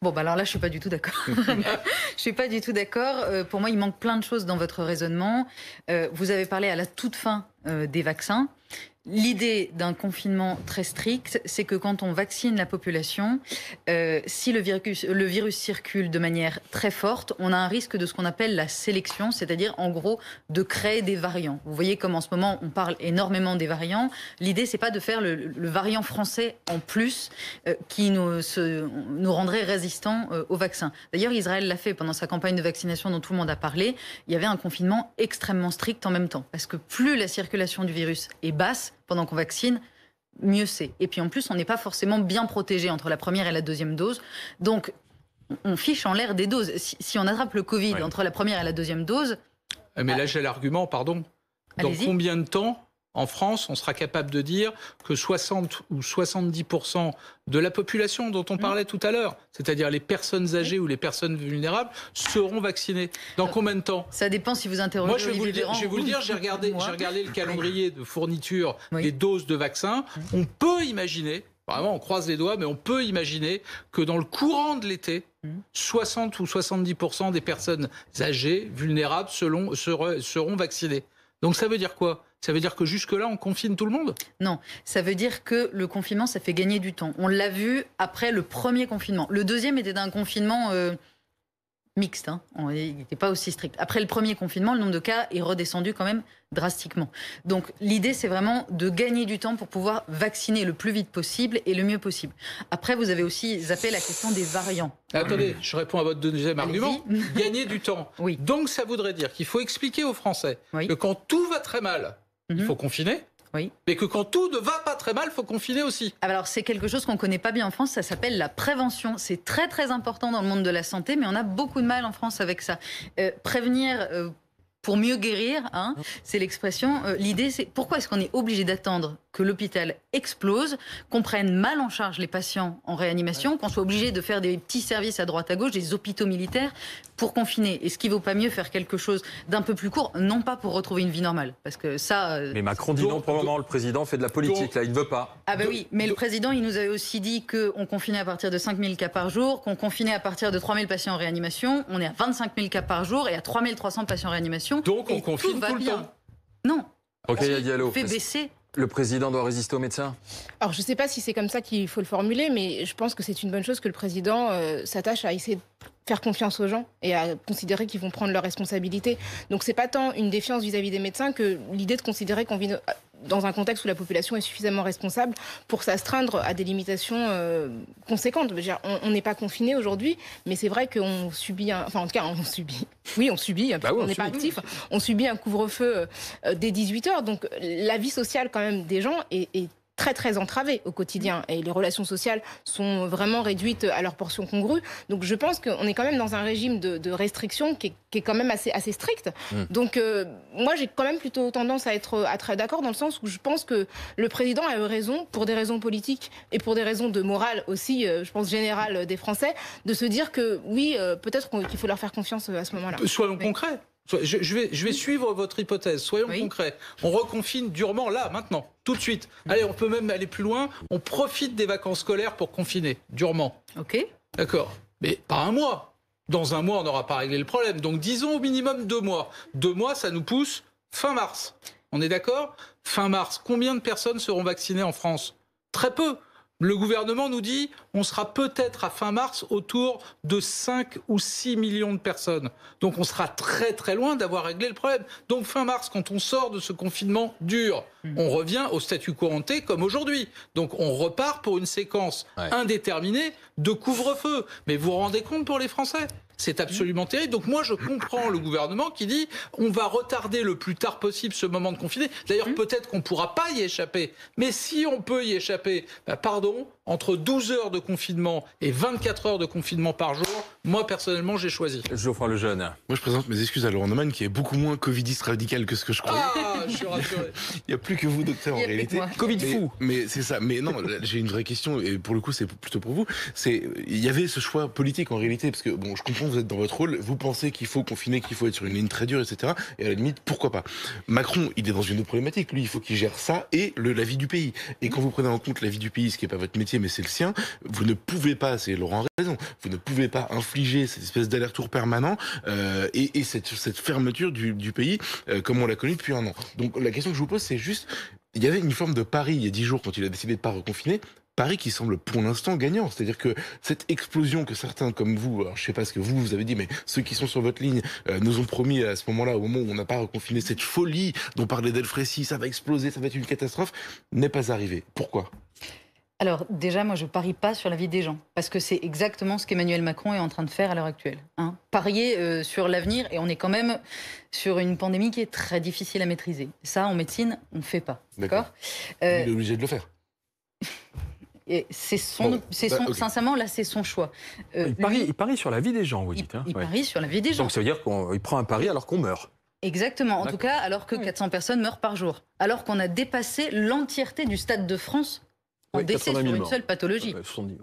Bon, bah alors là, je suis pas du tout d'accord. Je suis pas du tout d'accord. Pour moi, il manque plein de choses dans votre raisonnement. Vous avez parlé à la toute fin des vaccins. L'idée d'un confinement très strict, c'est que quand on vaccine la population, si le virus circule de manière très forte, on a un risque de ce qu'on appelle la sélection, c'est-à-dire en gros de créer des variants. Vous voyez comme en ce moment on parle énormément des variants. L'idée c'est pas de faire le variant français en plus qui nous rendrait résistants au vaccin. D'ailleurs Israël l'a fait pendant sa campagne de vaccination dont tout le monde a parlé. Il y avait un confinement extrêmement strict en même temps parce que plus la circulation du virus est basse pendant qu'on vaccine, mieux c'est. Et puis en plus, on n'est pas forcément bien protégé entre la première et la deuxième dose. Donc, on fiche en l'air des doses. Si on attrape le Covid entre la première et la deuxième dose... Mais là, j'ai l'argument, pardon. Dans combien de temps, en France, on sera capable de dire que 60 ou 70% de la population dont on parlait tout à l'heure, c'est-à-dire les personnes âgées ou les personnes vulnérables, seront vaccinées? Dans combien de temps? Ça dépend si vous interrogez. Moi, je vais vous le dire, j'ai regardé le calendrier de fourniture des doses de vaccins. On peut imaginer, vraiment on croise les doigts, mais on peut imaginer que dans le courant de l'été, 60 ou 70% des personnes âgées, vulnérables, seront vaccinées. Donc ça veut dire quoi? Ça veut dire que jusque-là, on confine tout le monde? Non, ça veut dire que le confinement, ça fait gagner du temps. On l'a vu après le premier confinement. Le deuxième était d'un confinement mixte, hein. Il n'était pas aussi strict. Après le premier confinement, le nombre de cas est redescendu quand même drastiquement. Donc l'idée, c'est vraiment de gagner du temps pour pouvoir vacciner le plus vite possible et le mieux possible. Après, vous avez aussi zappé la question des variants. Attendez, je réponds à votre deuxième argument. Gagner du temps. Oui. Donc ça voudrait dire qu'il faut expliquer aux Français que quand tout va très mal, il faut confiner. Oui. Mais que quand tout ne va pas très mal, il faut confiner aussi. Alors c'est quelque chose qu'on ne connaît pas bien en France, ça s'appelle la prévention. C'est très très important dans le monde de la santé, mais on a beaucoup de mal en France avec ça. Prévenir pour mieux guérir, hein, c'est l'expression. L'idée, c'est pourquoi est-ce qu'on est obligé d'attendre que l'hôpital explose, qu'on prenne mal en charge les patients en réanimation, qu'on soit obligé de faire des petits services à droite à gauche, des hôpitaux militaires, pour confiner? Est-ce qu'il ne vaut pas mieux faire quelque chose d'un peu plus court, non pas pour retrouver une vie normale? Parce que ça... Mais Macron dit non pour le moment, le président fait de la politique, là, il ne veut pas. Ah ben oui, mais le président, il nous avait aussi dit qu'on confinait à partir de 5000 cas par jour, qu'on confinait à partir de 3000 patients en réanimation, on est à 25 000 cas par jour et à 3300 patients en réanimation. Donc on confine tout le temps. Non. Rokhaya Diallo. Fait baisser. Le président doit résister aux médecins? Alors, je ne sais pas si c'est comme ça qu'il faut le formuler, mais je pense que c'est une bonne chose que le président s'attache à essayer de faire confiance aux gens et à considérer qu'ils vont prendre leurs responsabilités. Donc, c'est pas tant une défiance vis-à-vis des médecins que l'idée de considérer qu'on vit dans un contexte où la population est suffisamment responsable pour s'astreindre à des limitations conséquentes. On n'est pas confiné aujourd'hui, mais c'est vrai qu'on subit enfin, en tout cas, on subit. Oui, on subit, on n'est pas actif. On subit un couvre-feu dès 18h. Donc, la vie sociale, quand même, des gens est très très entravée au quotidien et les relations sociales sont vraiment réduites à leur portion congrue. Donc je pense qu'on est quand même dans un régime de restriction qui est quand même assez strict. Donc moi j'ai quand même plutôt tendance à être d'accord dans le sens où je pense que le président a eu raison pour des raisons politiques et pour des raisons de morale aussi, je pense générale des Français, de se dire que oui, peut-être qu'il faut leur faire confiance à ce moment-là. Soyons concrets. Je vais suivre votre hypothèse. Soyons concrets. On reconfine durement là, maintenant, tout de suite. Allez, on peut même aller plus loin. On profite des vacances scolaires pour confiner durement. Ok. D'accord. Mais pas un mois. Dans un mois, on n'aura pas réglé le problème. Donc disons au minimum 2 mois. 2 mois, ça nous pousse fin mars. On est d'accord? Fin mars. Combien de personnes seront vaccinées en France? Très peu. Le gouvernement nous dit on sera peut-être à fin mars autour de 5 ou 6 millions de personnes. Donc on sera très très loin d'avoir réglé le problème. Donc fin mars, quand on sort de ce confinement dur, on revient au statu quo ante comme aujourd'hui. Donc on repart pour une séquence indéterminée de couvre-feu. Mais vous vous rendez compte pour les Français ? C'est absolument terrible. Donc moi, je comprends le gouvernement qui dit on va retarder le plus tard possible ce moment de confinement. D'ailleurs, peut-être qu'on ne pourra pas y échapper. Mais si on peut y échapper, pardon, entre 12 heures de confinement et 24 heures de confinement par jour, moi, personnellement, j'ai choisi. Geoffroy Lejeune. Moi, je présente mes excuses à Laurent Neumann, qui est beaucoup moins covidiste radical que ce que je croyais. Ah, je suis rassuré. Il n'y a plus que vous, docteur, en réalité. Covid fou. Mais c'est ça. Mais non, j'ai une vraie question, et pour le coup, c'est plutôt pour vous. Il y avait ce choix politique, en réalité, parce que, bon, je comprends, vous êtes dans votre rôle, vous pensez qu'il faut confiner, qu'il faut être sur une ligne très dure, etc. Et à la limite, pourquoi pas. Macron, il est dans une autre problématique. Lui, il faut qu'il gère ça et la vie du pays. Et quand vous prenez en compte la vie du pays, ce qui n'est pas votre métier, mais c'est le sien, vous ne pouvez pas, c'est Laurent a raison, vous ne pouvez pas infliger cette espèce d'aller-retour permanent et cette fermeture du pays comme on l'a connu depuis un an. Donc la question que je vous pose, c'est juste, il y avait une forme de pari il y a 10 jours quand il a décidé de ne pas reconfiner, pari qui semble pour l'instant gagnant. C'est-à-dire que cette explosion que certains comme vous, alors je ne sais pas ce que vous avez dit, mais ceux qui sont sur votre ligne nous ont promis à ce moment-là, au moment où on n'a pas reconfiné, cette folie dont parlait Delfrécy, ça va exploser, ça va être une catastrophe, n'est pas arrivé. Pourquoi ? Alors déjà, moi je parie pas sur la vie des gens, parce que c'est exactement ce qu'Emmanuel Macron est en train de faire à l'heure actuelle. Parier sur l'avenir, et on est quand même sur une pandémie qui est très difficile à maîtriser. Ça, en médecine, on ne fait pas. D'accord. Il est obligé de le faire. Et sincèrement, là, c'est son choix. Il parie sur la vie des gens, vous dites. Il parie sur la vie des gens. Donc ça veut dire qu'il prend un pari alors qu'on meurt. Exactement. En tout cas, alors que 400 personnes meurent par jour. Alors qu'on a dépassé l'entièreté du Stade de France en décès sur une seule pathologie.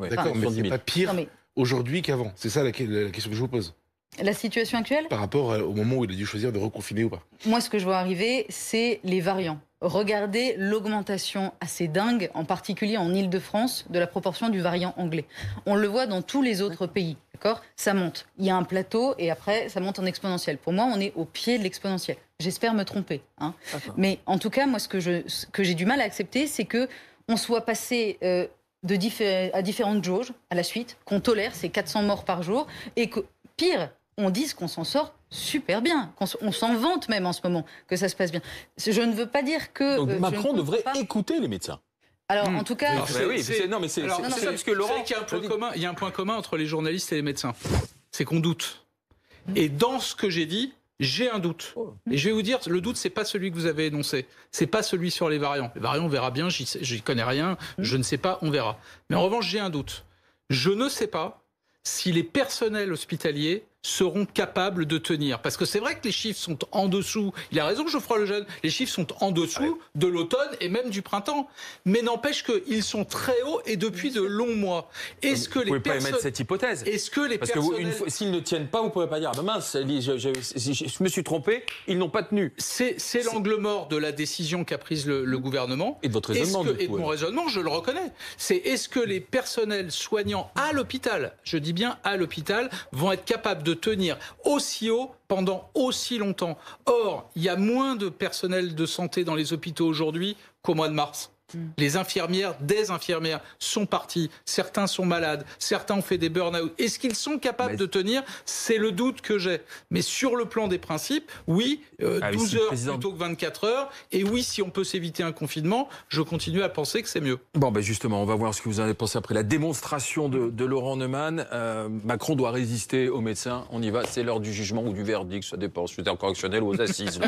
D'accord, mais c'est pas pire aujourd'hui qu'avant. C'est ça la question que je vous pose. La situation actuelle ? Par rapport au moment où il a dû choisir de reconfiner ou pas. Moi, ce que je vois arriver, c'est les variants. Regardez l'augmentation assez dingue, en particulier en Île-de-France, de la proportion du variant anglais. On le voit dans tous les autres pays, d'accord ? Ça monte. Il y a un plateau et après, ça monte en exponentiel. Pour moi, on est au pied de l'exponentiel. J'espère me tromper. Mais en tout cas, moi, ce que j'ai du mal à accepter, c'est que on soit passé à différentes jauges à la suite, qu'on tolère ces 400 morts par jour, et que, pire, on dise qu'on s'en sort super bien, on s'en vante même en ce moment, que ça se passe bien. Je ne veux pas dire que... Donc Macron devrait écouter les médecins. Alors, en tout cas... c'est ça, parce que Laurent... Il y a un point commun entre les journalistes et les médecins. C'est qu'on doute. Et dans ce que j'ai dit, j'ai un doute. Et je vais vous dire, le doute, c'est pas celui que vous avez énoncé. C'est pas celui sur les variants. Les variants, on verra bien, j'y connais rien, je ne sais pas, on verra. Mais en revanche, j'ai un doute. Je ne sais pas si les personnels hospitaliers seront capables de tenir. Parce que c'est vrai que les chiffres sont en dessous. Il a raison, Geoffroy Lejeune. Les chiffres sont en dessous de l'automne et même du printemps. Mais n'empêche qu'ils sont très hauts et depuis de longs mois. Est-ce que vous ne pouvez pas émettre cette hypothèse. Est-ce que les Parce que s'ils ne tiennent pas, vous ne pouvez pas dire mince, je me suis trompé, ils n'ont pas tenu. C'est l'angle mort de la décision qu'a prise le gouvernement. Et de votre raisonnement. Et de mon raisonnement, je le reconnais. C'est est-ce que les personnels soignants à l'hôpital, je dis bien à l'hôpital, vont être capables de tenir aussi haut pendant aussi longtemps. Or, il y a moins de personnel de santé dans les hôpitaux aujourd'hui qu'au mois de mars. Les infirmières, des infirmières sont parties, certains sont malades, certains ont fait des burn-out. Est-ce qu'ils sont capables de tenir ? C'est le doute que j'ai. Mais sur le plan des principes, oui, 12 heures plutôt que 24 heures. Et oui, si on peut s'éviter un confinement, je continue à penser que c'est mieux. Bon, justement, on va voir ce que vous en avez pensé après la démonstration de Laurent Neumann. Macron doit résister aux médecins. On y va, c'est l'heure du jugement ou du verdict, ça dépend. Si c'est en correctionnel ou aux assises.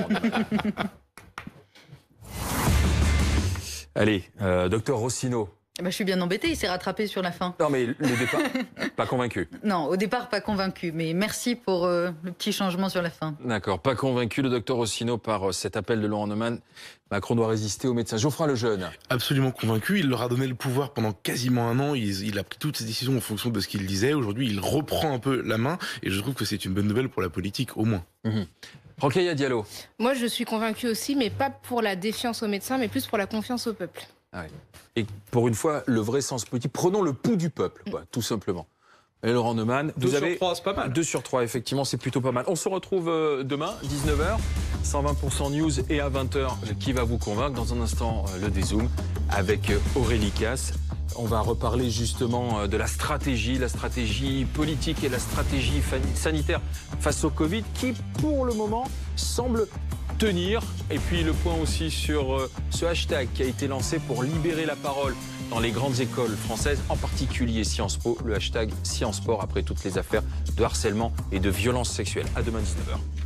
Allez, docteur Rossineau. Je suis bien embêtée, il s'est rattrapé sur la fin. Non, mais le départ, pas convaincu. Non, au départ, pas convaincu. Mais merci pour le petit changement sur la fin. D'accord, pas convaincu, le docteur Rossineau, par cet appel de Laurent Neumann. Macron doit résister aux médecins. Geoffroy Lejeune. Absolument convaincu. Il leur a donné le pouvoir pendant quasiment un an. Il a pris toutes ses décisions en fonction de ce qu'il disait. Aujourd'hui, il reprend un peu la main. Et je trouve que c'est une bonne nouvelle pour la politique, au moins. Rokhaya Diallo. Moi, je suis convaincue aussi, mais pas pour la défiance aux médecins, mais plus pour la confiance au peuple. Et pour une fois, le vrai sens politique, prenons le pouls du peuple, tout simplement. Et Laurent Neumann, vous avez 2 sur 3, c'est pas mal. 2 sur 3, effectivement, c'est plutôt pas mal. On se retrouve demain, 19h, 120% News et à 20h, qui va vous convaincre. Dans un instant, le dézoom avec Aurélie Casse. On va reparler justement de la stratégie politique et la stratégie sanitaire face au Covid qui, pour le moment, semble tenir. Et puis le point aussi sur ce hashtag qui a été lancé pour libérer la parole dans les grandes écoles françaises, en particulier Sciences Po, le hashtag Sciences Sport après toutes les affaires de harcèlement et de violence sexuelle. À demain 19h.